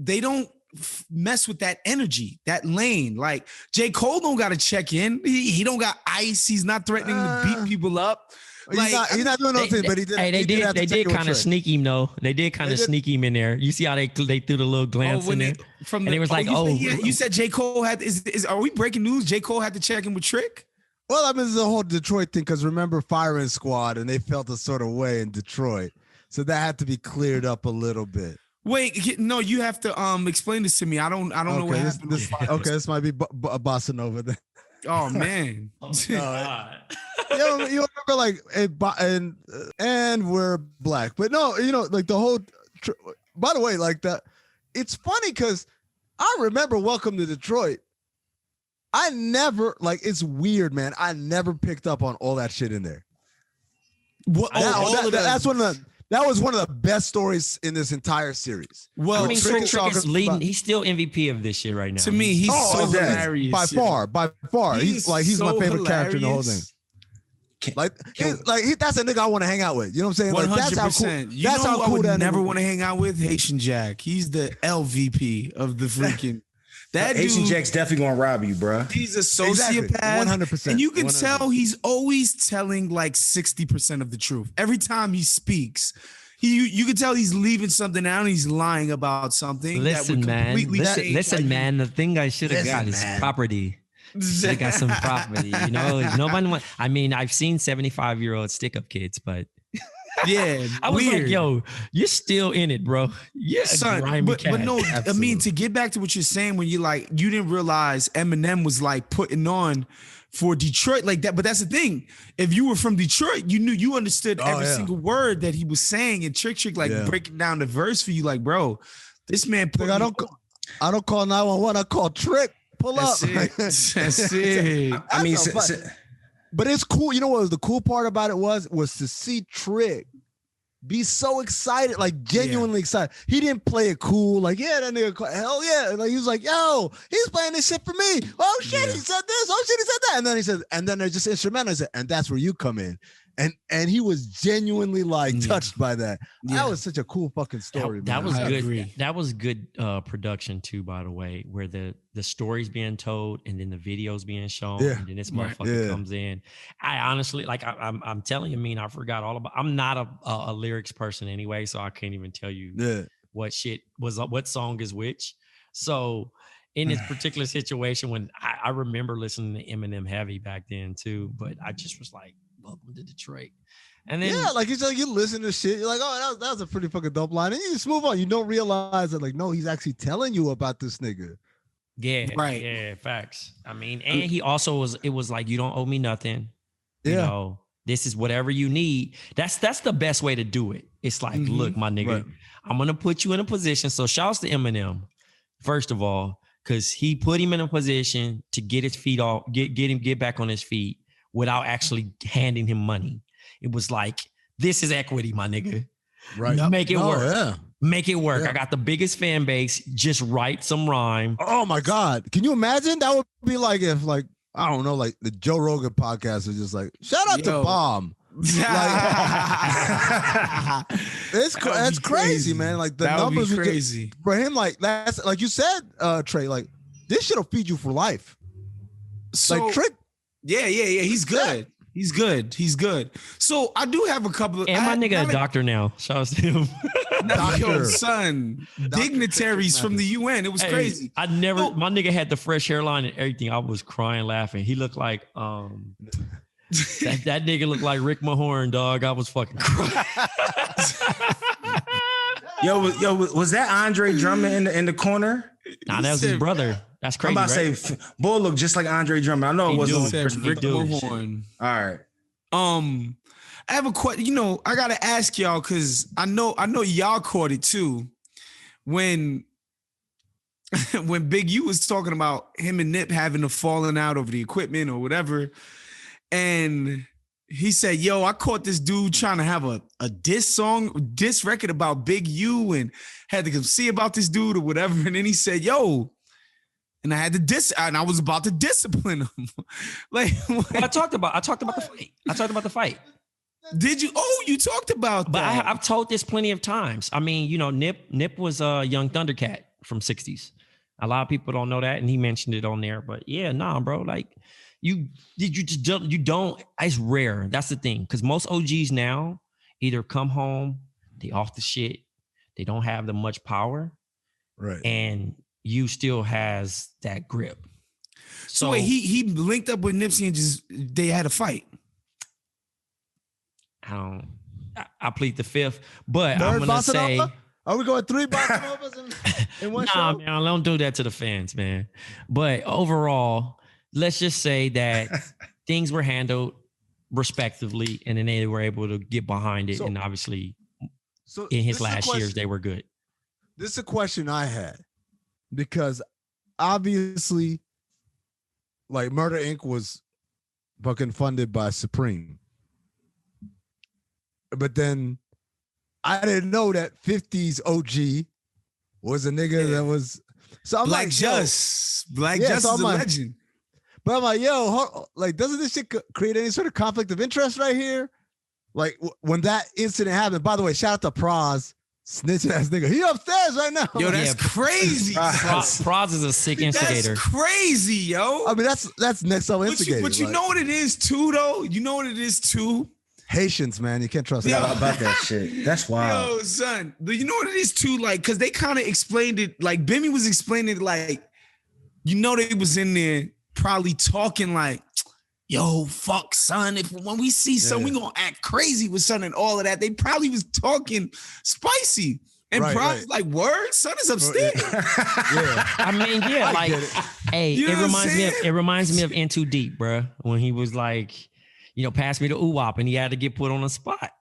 mess with that energy, that lane. Like J. Cole don't got to check in. He don't got ice. He's not threatening to beat people up. He's not doing those things, but he did. Hey, they did kind of sneak him though. They did kind of sneak him in there. You see how they threw the little glance in there, and it was like, you said J. Cole had. Are we breaking news? J. Cole had to check in with Trick. Well, I mean, it's the whole Detroit thing because remember Firing Squad, and they felt a sort of way in Detroit, so that had to be cleared up a little bit. Wait, no, you have to explain this to me. I don't know what happened. This might be Bossa Nova then. Oh man. You remember like and we're black, but no, like the whole. By the way, like that, it's funny because I remember Welcome to Detroit. I never it's weird, man. I never picked up on all that shit in there. That's one of the. That was one of the best stories in this entire series. Well, I mean, Trick is leading. He's still MVP of this shit right now. To me, he's so hilarious. By far. He's my favorite character in the whole thing. That's a nigga I want to hang out with. You know what I'm saying? 100%. That's how cool. That's how cool. I would never want to hang out with Haitian Jack. He's the LVP of the freaking. That Haitian Jack's definitely gonna rob you, bro. He's a sociopath, 100%, and you can 100%. tell he's always telling like 60% of the truth every time he speaks. You can tell he's leaving something out. And he's lying about something. Listen, man. Listen, man. The thing I should have got is property. They got some property. Nobody wants. I mean, I've seen 75-year-old stick-up kids, but. Yeah, I was like, yo, you're still in it, bro. Yeah, son. But no, absolutely. I mean, to get back to what you're saying, when you didn't realize Eminem was like putting on for Detroit like that. But that's the thing. If you were from Detroit, you understood every single word that he was saying, and Trick breaking down the verse for you, like, bro, this man. I don't call 911. I call Trick. Pull up. That's it. I mean. But it's cool. You know what was the cool part about it was to see Trick be so excited, like genuinely excited. He didn't play it cool, like, yeah, that nigga, hell yeah. Like he was like, yo, he's playing this shit for me. Oh shit, he said this. Oh shit, he said that. And then he said, and then there's just instrumental. He said, and that's where you come in. And he was genuinely like touched by that. That was such a cool fucking story. That man. was I good. agree. That was good production too, by the way, where the story's being told and then the video's being shown, and then this motherfucker comes in. I honestly, like, I'm telling you, Amin, I forgot all about. I'm not a lyrics person anyway, so I can't even tell you what song is which. So in this particular situation, when I remember listening to Eminem heavy back then too, but I just was like, welcome to Detroit. And then like it's like you listen to shit, you're like, oh, that was a pretty fucking dope line. And you just move on. You don't realize that, like, no, he's actually telling you about this nigga. Yeah, right. Yeah, facts. I mean, and he also it was like, you don't owe me nothing. You know, this is whatever you need. That's the best way to do it. It's like, look, my nigga, I'm gonna put you in a position. So shouts to Eminem, first of all, because he put him in a position to get his feet off, get back on his feet without actually handing him money. It was like, this is equity, my nigga. Right. Make it work. Yeah. Make it work. Yeah. I got the biggest fan base. Just write some rhyme. Oh my God. Can you imagine? That would be like if, like, I don't know, like the Joe Rogan podcast is just like, shout out to BOMM. Like, that's crazy, man. Like the numbers are crazy for him. Like that's like you said, Trey. Like this shit'll feed you for life. So, like Trick. Yeah. He's good. He's good. So I do have a couple of. And my nigga a doctor now. Shout out to him. Yo, son, dignitaries from the UN. It was crazy. My nigga had the fresh hairline and everything. I was crying, laughing. He looked like that nigga looked like Rick Mahorn, dog. I was fucking crying. Yo, was that Andre Drummond in the corner? Nah, that was his brother. That's crazy. I'm about to say, Bull looked just like Andre Drummond. I know it wasn't Rick Mahorn. All right. I have a question. You know, I gotta ask y'all because I know y'all caught it too. When Big U was talking about him and Nip having a falling out over the equipment or whatever, and he said, "Yo, I caught this dude trying to have a diss record about Big U and had to come see about this dude or whatever." And then he said, "Yo." And I had to and I was about to discipline him. Like I talked about the fight. Did you? Oh, you talked about that. But I've told this plenty of times. I mean, you know, Nip was a young Thundercat from 60s. A lot of people don't know that, and he mentioned it on there. But yeah, nah, bro. Like you don't. It's rare. That's the thing, because most OGs now either come home, they off the shit, they don't have the much power, right, and you still has that grip. So wait, he linked up with Nipsey and they had a fight. I plead the fifth, but I'm gonna say, are we going 3 bossa novas in one show? Nah, man, don't do that to the fans, man. But overall, let's just say that things were handled respectively, and then they were able to get behind it. And obviously, in his last years, they were good. This is a question I had. Because obviously, like Murder Inc. was fucking funded by Supreme. But then I didn't know that 50s OG was a nigga that was. So I'm Black like, Just is a legend. But I'm like, yo, like, doesn't this shit create any sort of conflict of interest right here? Like when that incident happened, by the way, shout out to Praz. Snitching ass nigga. He upstairs right now. Yo, that's crazy. Praz is a sick instigator. That's crazy, yo. I mean, that's next level instigator. But you know what it is too, though? You know what it is too? Haitians, man. You can't trust them. About that shit. That's wild. Yo, son. You know what it is too? Like, because they kind of explained it, like Bimmy was explaining it, like, you know, they was in there probably talking like, yo, fuck, son. When we see son, we gonna act crazy with son and all of that. They probably was talking spicy. And probably like, word, son is upstairs. I mean, like, hey, you know it reminds me of In Too Deep, bro. When he was like, you know, pass me the oo-wop and he had to get put on the spot.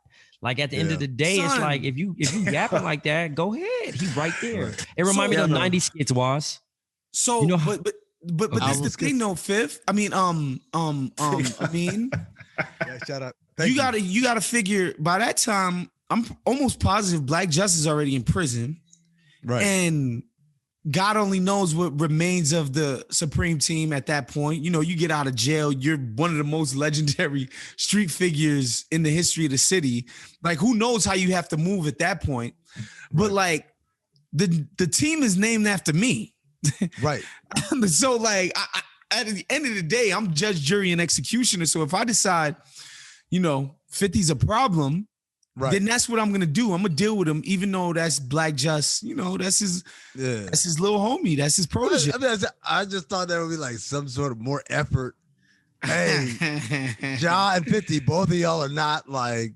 Like at the end of the day, son, it's like if you yapping like that, go ahead. He's right there. It reminds me of 90 skits was. So, you know, but this is the thing, though, Fifth. I mean, I mean, yeah, shut up. You gotta figure by that time, I'm almost positive Black Just is already in prison. Right. And God only knows what remains of the Supreme Team at that point. You know, you get out of jail, you're one of the most legendary street figures in the history of the city. Like, who knows how you have to move at that point? But like, the team is named after me. Right. So like, at the end of the day, I'm judge, jury, and executioner. So if I decide, you know, 50's a problem, then that's what I'm gonna do. I'm gonna deal with him, even though that's Black Just. You know, that's his little homie. That's his protege. I just thought there would be like some sort of more effort. Hey, Ja and 50, both of y'all are not like.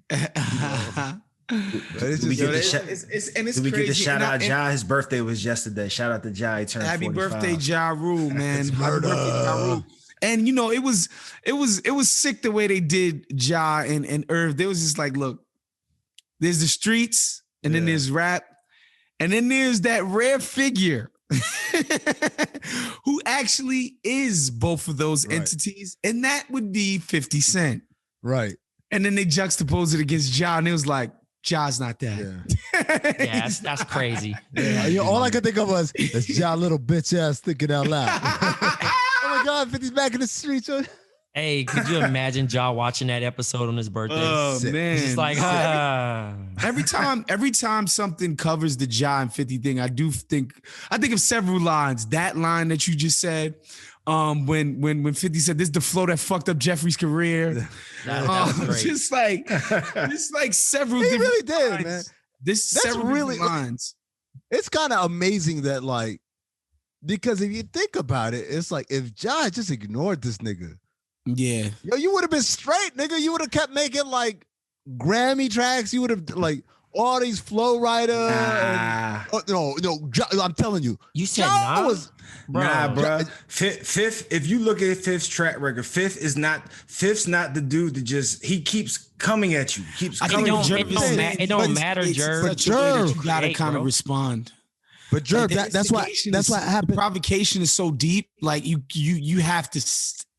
It's just, we get to shout out Ja. His birthday was yesterday. Shout out to Ja. He turned happy 45. Birthday, Ja Rule, man. Happy birthday, Ja Rule. And you know, it was sick the way they did Ja and Irv. They was just like, look, there's the streets, and then there's rap, and then there's that rare figure who actually is both of those entities, and that would be 50 Cent. Right. And then they juxtaposed it against Ja, and it was like, Ja's not that. Yeah, that's crazy. Yeah, all I could think of was, that's Ja little bitch ass thinking out loud. Oh my God, 50's back in the streets. Hey, could you imagine Ja watching that episode on his birthday? Oh man, it's like every time something covers the Ja and 50 thing, I think of several lines. That line that you just said, when 50 said, "This is the flow that fucked up Jeffrey's career." That was great. Just like several. He different really did, lines. man. That's several really lines. It's kind of amazing that like, because if you think about it, it's like if Ja just ignored this nigga. Yeah. Yo, you would have been straight, nigga. You would have kept making like Grammy tracks. You would have like all these Flow Rider. No, I'm telling you. You said nah? Bro. Fifth, if you look at Fifth's track record, Fifth's not the dude that just, he keeps coming at you. It don't matter, Jerv. But Jerv, you gotta kind of respond. But Jerv, that's what happened. The provocation is so deep. Like you have to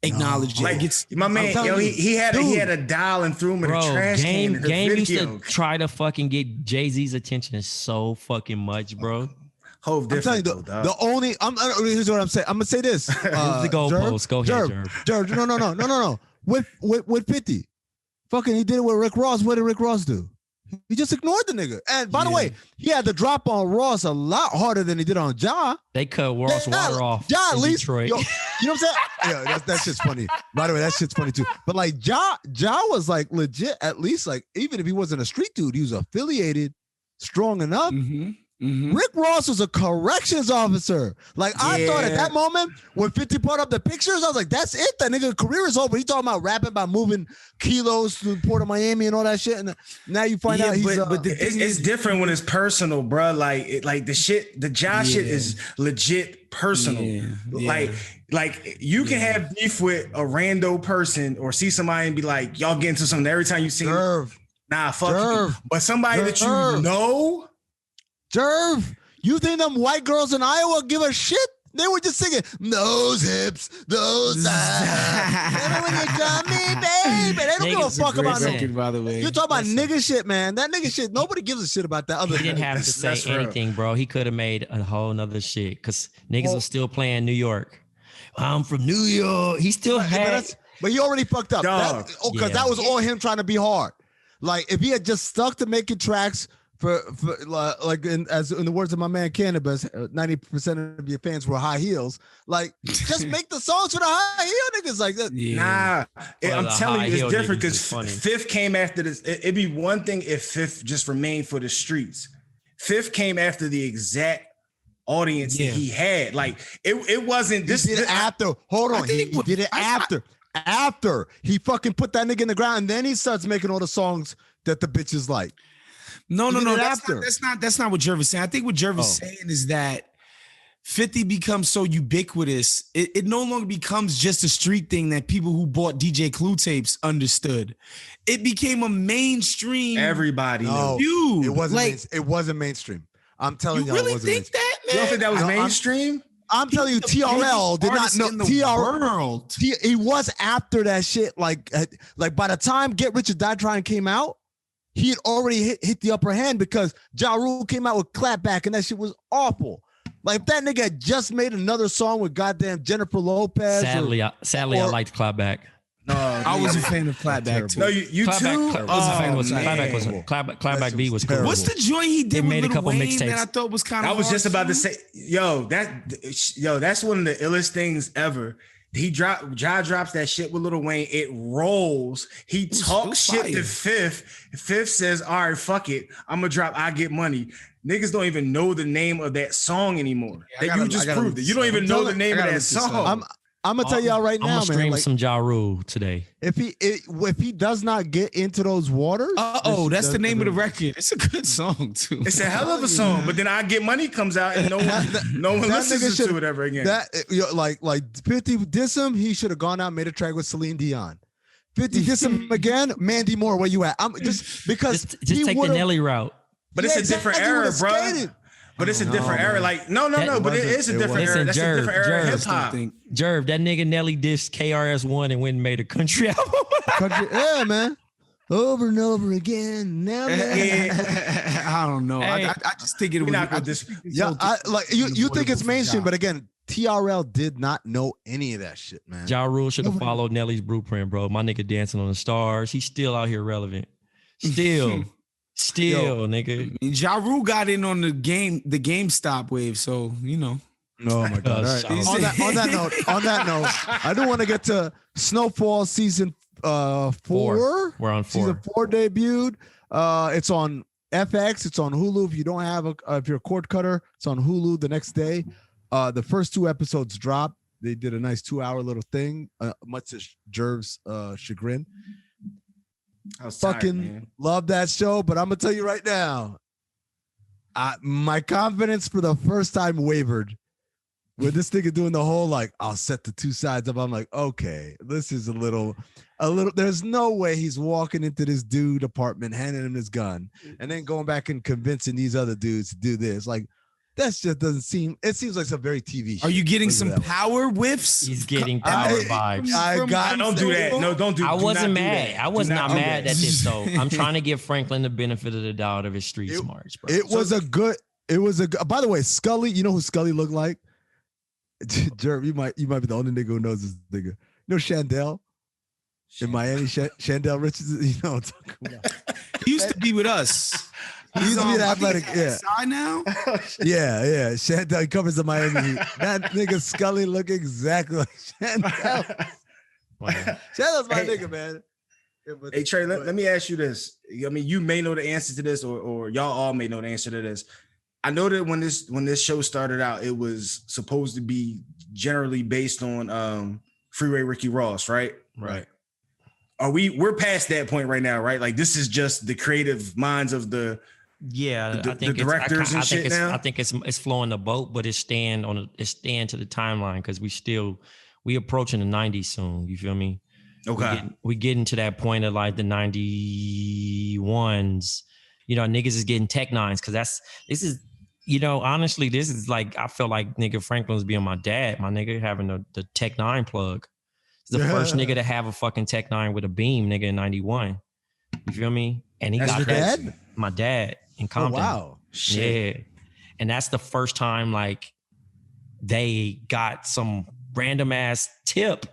acknowledge it. Like my man, he had a dial and threw him in a trash can. Game used to try to fucking get Jay-Z's attention so fucking much, bro. I'm telling you, here's what I'm saying. I'm gonna say this. The goalpost. Go ahead, Jerv. No. With 50, fucking, he did it with Rick Ross. What did Rick Ross do? He just ignored the nigga. And by the way, he had to drop on Ross a lot harder than he did on Ja. They cut Ross water off in Detroit. You know what I'm saying? Yeah, that shit's funny. By the way, that shit's funny too. But like Ja was like legit, at least like, even if he wasn't a street dude, he was affiliated strong enough. Mm-hmm. Mm-hmm. Rick Ross was a corrections officer. Like, I thought at that moment when 50 put up the pictures, I was like, that's it. That nigga career is over. He talking about rapping about moving kilos to Port of Miami and all that shit. And now you find out he's but it's different when it's personal, bro. Like the Ja shit is legit personal. Yeah. Like you can have beef with a rando person or see somebody and be like, y'all get into something every time you see him. Nah, fuck you. But somebody that you know. Jerv, you think them white girls in Iowa give a shit? They were just singing those hips, those thighs. When you got me, baby. They don't give a fuck about that. By the way, you're talking about nigga shit, man. That nigga shit. Nobody gives a shit about that. He didn't have to say anything, bro. He could have made a whole nother shit because niggas was still playing New York. I'm from New York. He still had, but he already fucked up. Because that was all him trying to be hard. Like if he had just stuck to making tracks. For like in the words of my man Cannabis, 90% of your fans were high heels. Like, just make the songs for the high heel niggas like that. Yeah. Nah, I'm telling you, it's different because Fifth came after this. It'd be one thing if Fifth just remained for the streets. Fifth came after the exact audience that he had. Like, it wasn't this. He did it after. Hold on, he did it after. After he fucking put that nigga in the ground, and then he starts making all the songs that the bitches like. No. That's not what Jerv is saying. I think what Jerv is saying is that 50 becomes so ubiquitous. It no longer becomes just a street thing that people who bought DJ Clue tapes understood. It became a mainstream. Everybody knew. It wasn't. Like, it wasn't mainstream. I'm telling you, really it wasn't think that, man? You don't think that was mainstream? I'm telling you, TRL did not know TRL. He was after that shit. Like by the time Get Rich or Die Trying came out. he had already hit the upper hand because Ja Rule came out with Clapback and that shit was awful. Like if that nigga had just made another song with goddamn Jennifer Lopez. Sadly, I liked Clapback. No, I was a fan of Clapback too. No, you too. Clapback B was cool. What's the joint he did with Lil Wayne that I thought was kind of? I was just about to say, that's one of the illest things ever. Ja drops that shit with Lil Wayne. It rolls. He talks shit to Fifth. Fifth says, "All right, fuck it. I'm gonna drop. I get money." Niggas don't even know the name of that song anymore. You just proved it. You don't even know the name of that song. I'm gonna tell y'all right now, man. I'm gonna stream some Ja Rule today. If he does not get into those waters, that's the name of the record. It's a good song too. It's a hell of a song, but then I Get Money comes out and no one listens to it ever again. Like 50 diss him, he should have gone out and made a track with Celine Dion. 50 diss him again, Mandy Moore, where you at? I'm just take the Nelly route. But it's a different era, bro. But it's a different era. Like, no. But it is a different era. That's a different era of hip hop. Jerv, that nigga Nelly dissed KRS-One and went and made a country album. Yeah, man. Over and over again. Now, I don't know. Hey, I just think it was not this. Yeah, you think it's mainstream, but again, TRL did not know any of that shit, man. Ja Rule should have followed Nelly's blueprint, bro. My nigga Dancing on the Stars. He's still out here relevant. Still, nigga. Ja Rule got in on the GameStop wave, so you know. Oh my God! Right. On that note, I do want to get to Snowfall season 4. We're on 4. Season 4 debuted. It's on FX. It's on Hulu. If you don't have if you're a cord cutter, it's on Hulu the next day. The first 2 episodes dropped. They did a nice 2-hour little thing, much to Jerv's chagrin. I fucking love that show, but I'm gonna tell you right now, my confidence for the first time wavered with this nigga doing the whole like I'll set the 2 sides up. I'm like, okay, this is a little. There's no way he's walking into this dude apartment, handing him his gun, and then going back and convincing these other dudes to do this. Like, that just doesn't seem. It seems like some very TV. Are you getting some power whiffs? He's getting power vibes. Don't do that. No, don't do. I wasn't mad. I was not mad at this though. I'm trying to give Franklin the benefit of the doubt of his street smarts, bro. It was a good. By the way, Scully. You know who Scully looked like? Jerv, you might be the only nigga who knows this nigga. You know Chandel in Miami. Chandel Richards. You know what I'm talking about. He used to be with us. He used to be an athletic. Yeah. Now. Yeah. Chandel, he covers the Miami Heat. That nigga Scully look exactly like Chandel. Wow. Chandel's my nigga, man. Yeah, hey Trey, let me ask you this. I mean, you may know the answer to this, or y'all all may know the answer to this. I know that when this show started out, it was supposed to be generally based on Freeway Ricky Ross, right? Right. We're past that point right now, right? Like this is just the creative minds of the I think the directors and shit now. I think it's flowing the boat, but it's staying to the timeline because we approaching the 90s soon. You feel me? Okay. We getting to that point of like the 91s. You know, niggas is getting Tech 9s because this is honestly, this is like I feel like nigga Franklin's being my dad. My nigga having the Tech 9 plug. He's the first nigga to have a fucking Tech 9 with a beam, nigga, in 91. You feel me? And he got that. Dad? My dad in Compton. Oh, wow. Shit. Yeah. And that's the first time like they got some random ass tip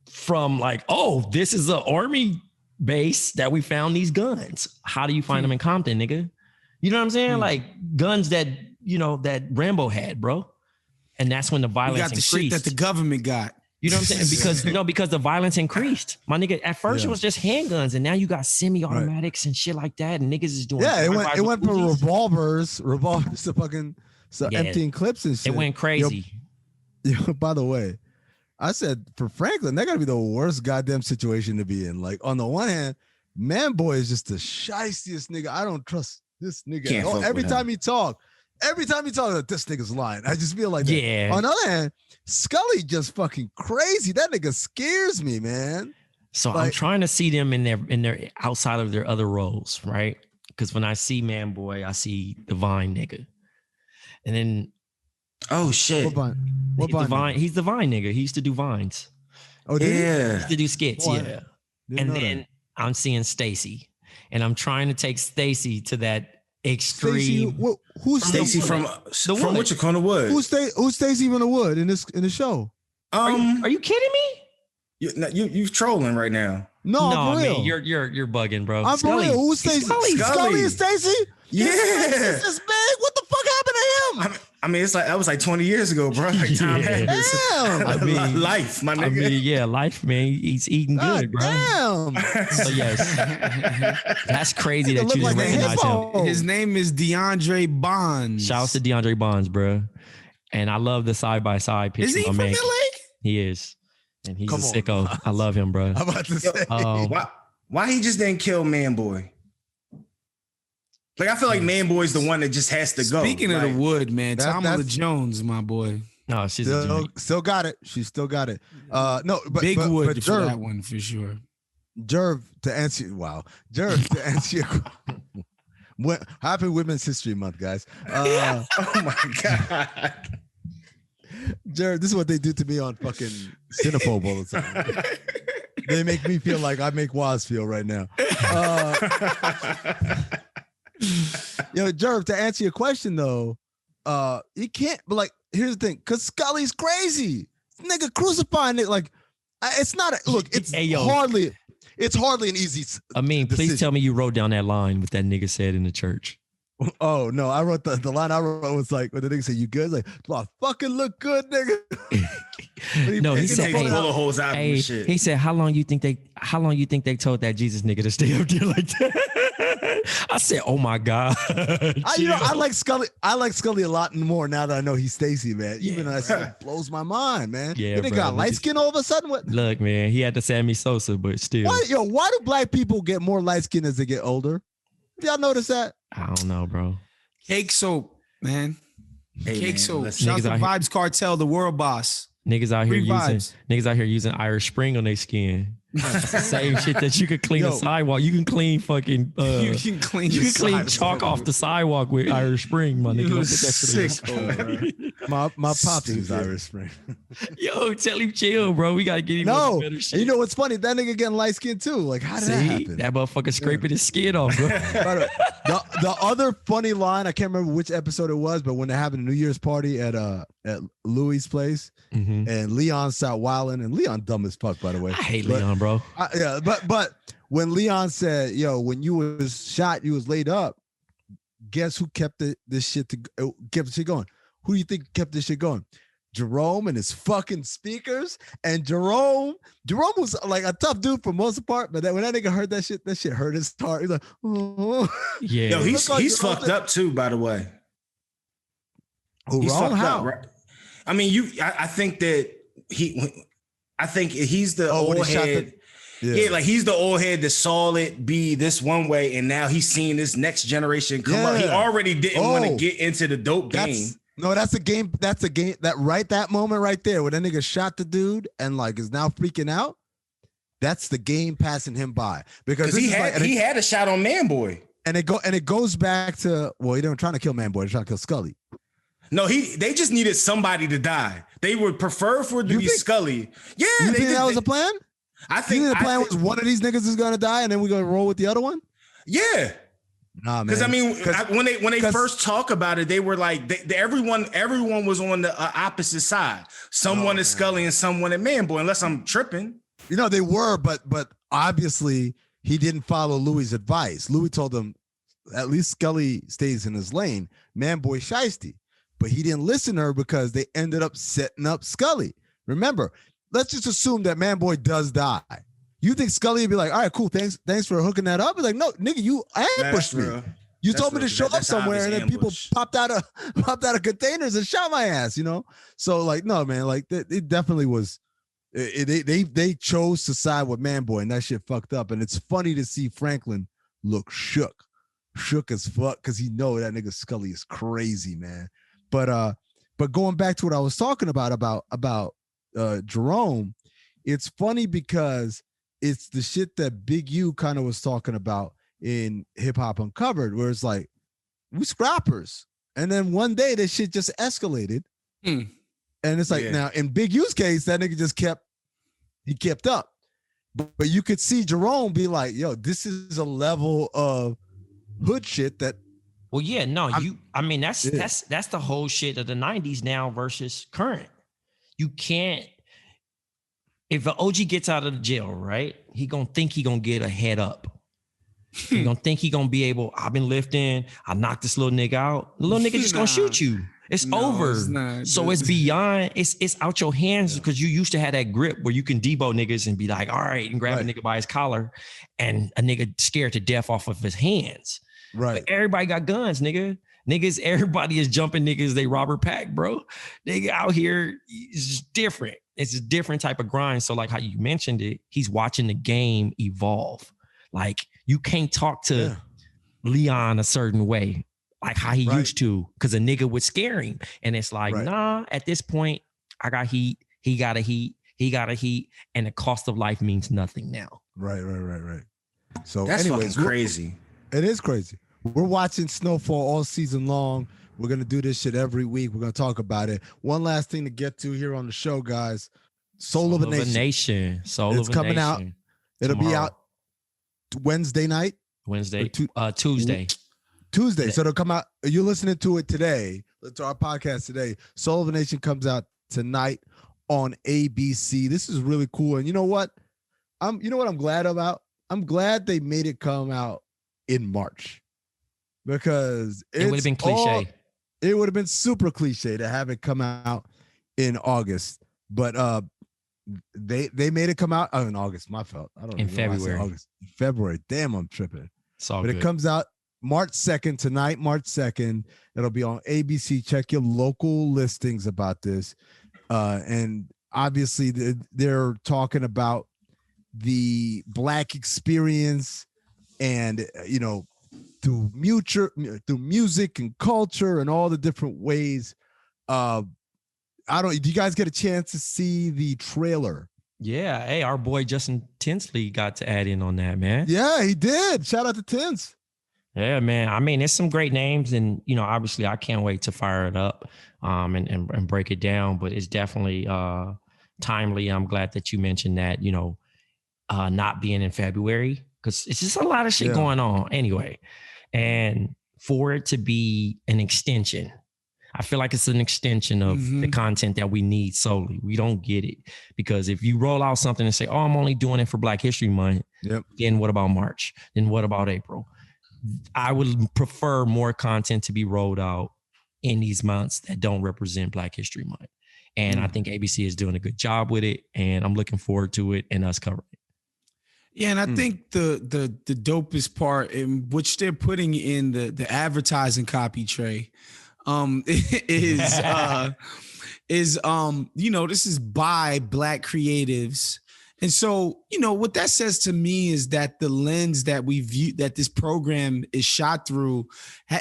from like, oh, this is an army base that we found these guns. How do you find them in Compton, nigga? You know what I'm saying? Like guns that, that Rambo had, bro. And that's when the violence increased. Shit that the government got. You know what I'm saying? Because the violence increased. My nigga, at first it was just handguns, and now you got semi-automatics and shit like that, and niggas is doing. Yeah, it went from revolvers to fucking emptying clips and shit. It went crazy. By the way, I said for Franklin, that gotta be the worst goddamn situation to be in. Like on the one hand, Man Boy is just the shystiest nigga. I don't trust this nigga. Every time he talk, this nigga's lying. I just feel like that. Yeah. On the other hand, Scully just fucking crazy. That nigga scares me, man. So I'm trying to see them in their outside of their other roles, right? Because when I see Man Boy, I see the Vine nigga, and then shit, what Vine? He's the Vine nigga. He used to do Vines. Oh, yeah. He used to do skits, yeah. And then I'm seeing Stacy. and I'm trying to take Stacy to that extreme. Who's Stacy from what you call the wood? Who's Stacy from the wood in the show? Are you kidding me? You trolling right now. No, for real. Man, you're bugging, bro. I'm for real. Who's Stacy? Scully and Stacy? Yeah. This is big. What the fuck happened to him? I mean, it's like that was like 20 years ago, bro. Like time Damn. I mean, life, my nigga. I mean, yeah, life, man. He's eating good, bro. Damn. So yes, that's crazy that you didn't recognize him. His name is DeAndre Bonds. Shouts to DeAndre Bonds, bro. And I love the side by side picture. Is he from LA? He is, and he's a sicko. I love him, bro. I'm about to say, why he just didn't kill Man Boy? Like I feel like Man Boy's the one that just has to go. Speaking of the wood, man, Tamala Jones, my boy. No, she's still got it. She still got it. No, but big wood but for Jerv, that one for sure. Jerv to answer your happy Women's History Month, guys. Oh my god. Jerv, this is what they do to me on fucking Cinephobe all the time. They make me feel like I make Waz feel right now. Jerv, to answer your question though, you can't. But like, here's the thing, because Scully's crazy. Nigga crucifying it. Like, it's not. It's hardly an easy. Amin, please tell me you wrote down that line what that nigga said in the church. Oh no, I wrote the line I wrote was like, when the nigga said, "You good?" Like, do I fucking look good, nigga? No, he said, "Hey, pull the holes out of shit." He said, "How long you think they told that Jesus nigga to stay up there like that?" I said, "Oh my god." I like Scully. I like Scully a lot more now that I know he's Stacy, man. Even though that blows my mind, man. Yeah, they got light skin all of a sudden. What? Look, man, he had the Sammy Sosa, but still. Why do black people get more light skin as they get older? Y'all notice that? I don't know, bro. Cake soap, man. Hey, Cake man, soap. listen. Shout out to Vibes Cartel, the world boss. Niggas out here using Irish Spring on their skin. Same shit that you could clean the sidewalk. You can clean fucking. You can clean chalk off the sidewalk with Irish Spring, my nigga. Don't put that shit. My pops use Irish Spring. Yo, tell him chill, bro. We gotta get him better shit. You know what's funny? That nigga getting light skin too. Like, how did that happen? That motherfucker scraping his skin off, bro. The other funny line, I can't remember which episode it was, but when they having a New Year's party at Louis' place, and Leon started wilding, and Leon dumb as fuck, by the way. I hate Leon, bro. But when Leon said, "Yo, when you was shot, you was laid up," guess who kept this shit going? Who do you think kept this shit going? Jerome and his fucking speakers. And Jerome was like a tough dude for most part, but when that nigga heard that shit hurt his heart. He's like, oh. Yeah. Yo, he's fucked up too, by the way. He's fucked up, right? I mean, I think he's the old head. Yeah, like he's the old head that saw it be this one way, and now he's seeing this next generation come up. He already didn't want to get into the dope game. No, that's a game. That's a game that moment right there where that nigga shot the dude and like is now freaking out. That's the game passing him by because he had a shot on Man Boy, and it goes back to he didn't trying to kill Man Boy, they're trying to kill Scully. No, they just needed somebody to die. They would prefer for it to be Scully. Yeah, you think that was a plan? I think the plan was one of these niggas is gonna die, and then we're gonna roll with the other one. Yeah. Nah, man. Because I mean, when they first talk about it, they were like everyone was on the opposite side. Someone is Scully and someone is Man Boy. Unless I'm tripping. You know they were, but obviously he didn't follow Louis' advice. Louis told him at least Scully stays in his lane. Man Boy shiesty, but he didn't listen to her because they ended up setting up Scully. Remember, let's just assume that Man Boy does die. You think Scully would be like, all right, cool, thanks for hooking that up? He's like, no, nigga, you ambushed me. You told me to show up somewhere, and then people popped out of containers and shot my ass, you know? So like, no, man, like it definitely was. They chose to side with Man Boy, and that shit fucked up. And it's funny to see Franklin look shook as fuck, because he know that nigga Scully is crazy, man. But going back to what I was talking about Jerome, it's funny because it's the shit that Big U kind of was talking about in Hip Hop Uncovered, where it's like, we scrappers. And then one day that shit just escalated. And it's like, now in Big U's case, that nigga just kept up. But you could see Jerome be like, yo, this is a level of hood shit that. Well, yeah, no, that's the whole shit of the 90s now versus current. You can't, if an OG gets out of the jail, right? He gonna think he gonna get a head up. He gonna think he gonna be able, I've been lifting, I knocked this little nigga out. The little nigga just gonna shoot you. It's over. It's not, so it's beyond, it's out your hands because you used to have that grip where you can debo niggas and be like, all right, and grab a nigga by his collar and a nigga scared to death off of his hands. Right. But everybody got guns, nigga. Niggas, everybody is jumping niggas. They Robert Pack, bro. Nigga out here is different. It's a different type of grind. So like how you mentioned it, he's watching the game evolve. Like you can't talk to Leon a certain way, like how he used to, because a nigga would scare him. And it's like, nah, at this point, I got heat. He got a heat. He got a heat. And the cost of life means nothing now. Right. So that's anyways, crazy. It is crazy. We're watching Snowfall all season long. We're going to do this shit every week. We're going to talk about it. One last thing to get to here on the show, guys. Soul of a Nation. It's coming out. It'll be out Wednesday night. Tuesday. Tuesday. So it'll come out. You're listening to it today. To our podcast today. Soul of a Nation comes out tonight on ABC. This is really cool. And you know what? I'm glad about? I'm glad they made it come out in March. Because it would have been cliche. It would have been super cliche to have it come out in August. But they made it come out in August. My fault. I don't know. In February. August. February. Damn, I'm tripping. But it comes out March 2nd, tonight, March 2nd. It'll be on ABC. Check your local listings about this. And obviously they're talking about the Black experience and, through music and culture and all the different ways. Do you guys get a chance to see the trailer? Yeah. Hey, our boy Justin Tinsley got to add in on that, man. Yeah, he did. Shout out to Tins. Yeah, man. I mean, there's some great names, and obviously, I can't wait to fire it up, and break it down. But it's definitely timely. I'm glad that you mentioned that. Not being in February because it's just a lot of shit going on anyway, and for it to be an extension. I feel like it's an extension of the content that we need solely. We don't get it because if you roll out something and say, "Oh, I'm only doing it for Black History Month," then what about March? Then what about April? I would prefer more content to be rolled out in these months that don't represent Black History Month. And I think ABC is doing a good job with it, and I'm looking forward to it and us covering it. Yeah, and I think the dopest part in which they're putting in the advertising copy tray is this is by Black creatives. And so, what that says to me is that the lens that we view that this program is shot through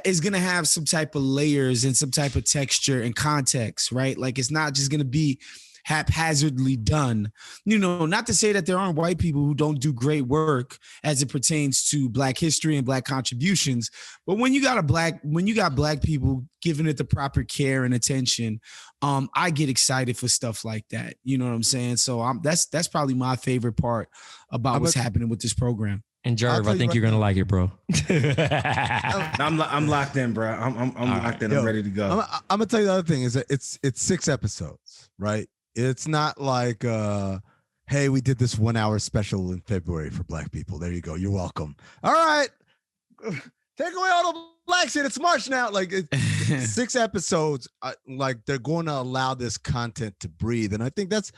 is going to have some type of layers and some type of texture and context, right? Like it's not just going to be haphazardly done. Not to say that there aren't white people who don't do great work as it pertains to Black history and Black contributions, but when you got Black people giving it the proper care and attention, I get excited for stuff like that. You know what I'm saying? So that's probably my favorite part about what's happening with this program. And Jerv, I think you're gonna like it, bro. I'm locked in, bro. I'm locked in. I'm ready to go. I'm gonna tell you the other thing is that it's 6 episodes, right? It's not like, hey, we did this 1 hour special in February for Black people. There you go. You're welcome. All right. Take away all the Black shit. It's March now. Like 6 episodes, like they're going to allow this content to breathe. And I think that's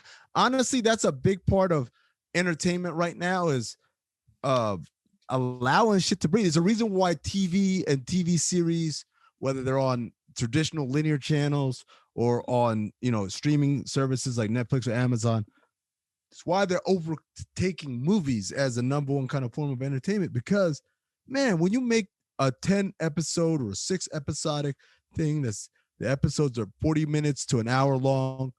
a big part of entertainment right now is allowing shit to breathe. There's a reason why TV and TV series, whether they're on traditional linear channels or on streaming services like Netflix or Amazon, it's why they're overtaking movies as the number one kind of form of entertainment. Because man, when you make a 10 episode or a 6 episodic thing the episodes are 40 minutes to an hour long,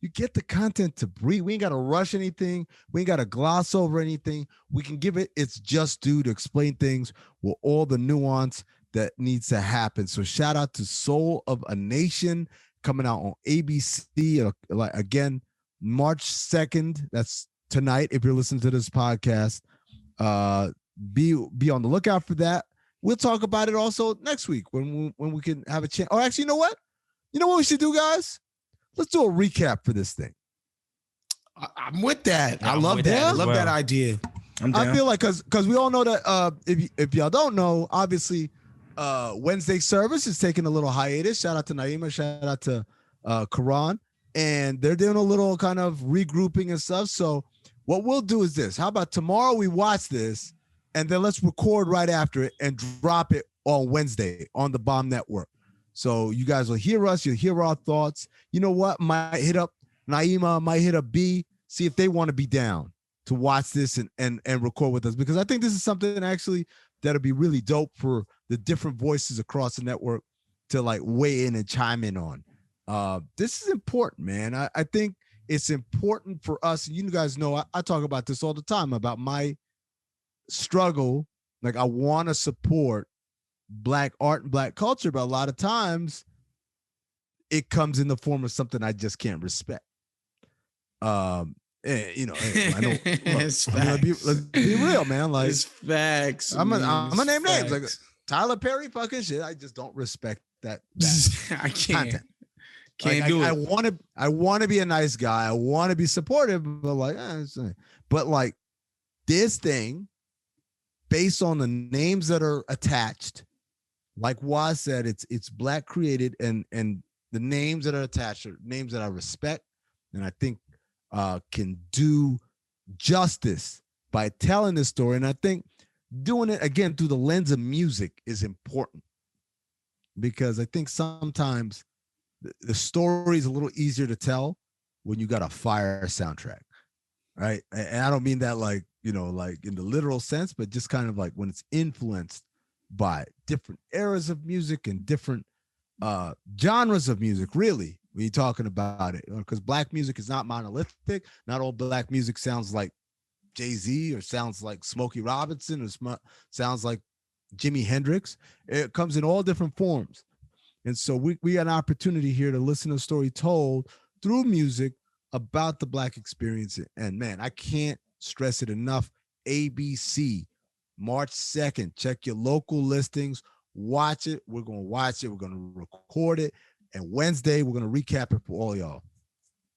you get the content to breathe. We ain't got to rush anything. We ain't got to gloss over anything. We can give it its just due to explain things with all the nuance that needs to happen. So shout out to Soul of a Nation coming out on ABC. Again, March 2nd. That's tonight. If you're listening to this podcast, be on the lookout for that. We'll talk about it also next week when we can have a chance. Or actually, you know what? You know what we should do, guys? Let's do a recap for this thing. I'm with that. Yeah, I love that. I love that idea. I feel like because we all know that if y'all don't know, obviously Wednesday service is taking a little hiatus. Shout out to Naima, shout out to Karan, and they're doing a little kind of regrouping and stuff. So what we'll do is this. How about tomorrow we watch this and then let's record right after it and drop it on Wednesday on the BOMM network. So you guys will hear us, you'll hear our thoughts. You know what? Might hit up Naima, might hit up B, see if they want to be down to watch this and record with us, because I think this is something actually that'll be really dope for the different voices across the network to like weigh in and chime in on. This is important, man. I think it's important for us. And you guys know I talk about this all the time about my struggle. Like I want to support Black art and Black culture, but a lot of times it comes in the form of something I just can't respect. You know, I know. Look, let's be real, man. Like it's facts. I'm gonna name names like Tyler Perry, fucking shit. I just don't respect that I can't. Content. Can't like, do it. I want to be a nice guy. I want to be supportive, but like this thing, based on the names that are attached, like Waz said, it's Black created, and the names that are attached are names that I respect, and I think can do justice by telling this story. And I think doing it again through the lens of music is important, because I think sometimes the story is a little easier to tell when you got a fire soundtrack, right? And I don't mean that like, you know, like in the literal sense, but just kind of like when it's influenced by different eras of music and different genres of music, really, when you're talking about it, because Black music is not monolithic. Not all Black music sounds like Jay-Z or sounds like Smokey Robinson or sounds like Jimi Hendrix. It comes in all different forms. And so we got an opportunity here to listen to a story told through music about the Black experience. And man, I can't stress it enough. ABC, March 2nd, check your local listings, watch it. We're going to watch it. We're going to record it. And Wednesday, we're going to recap it for all y'all.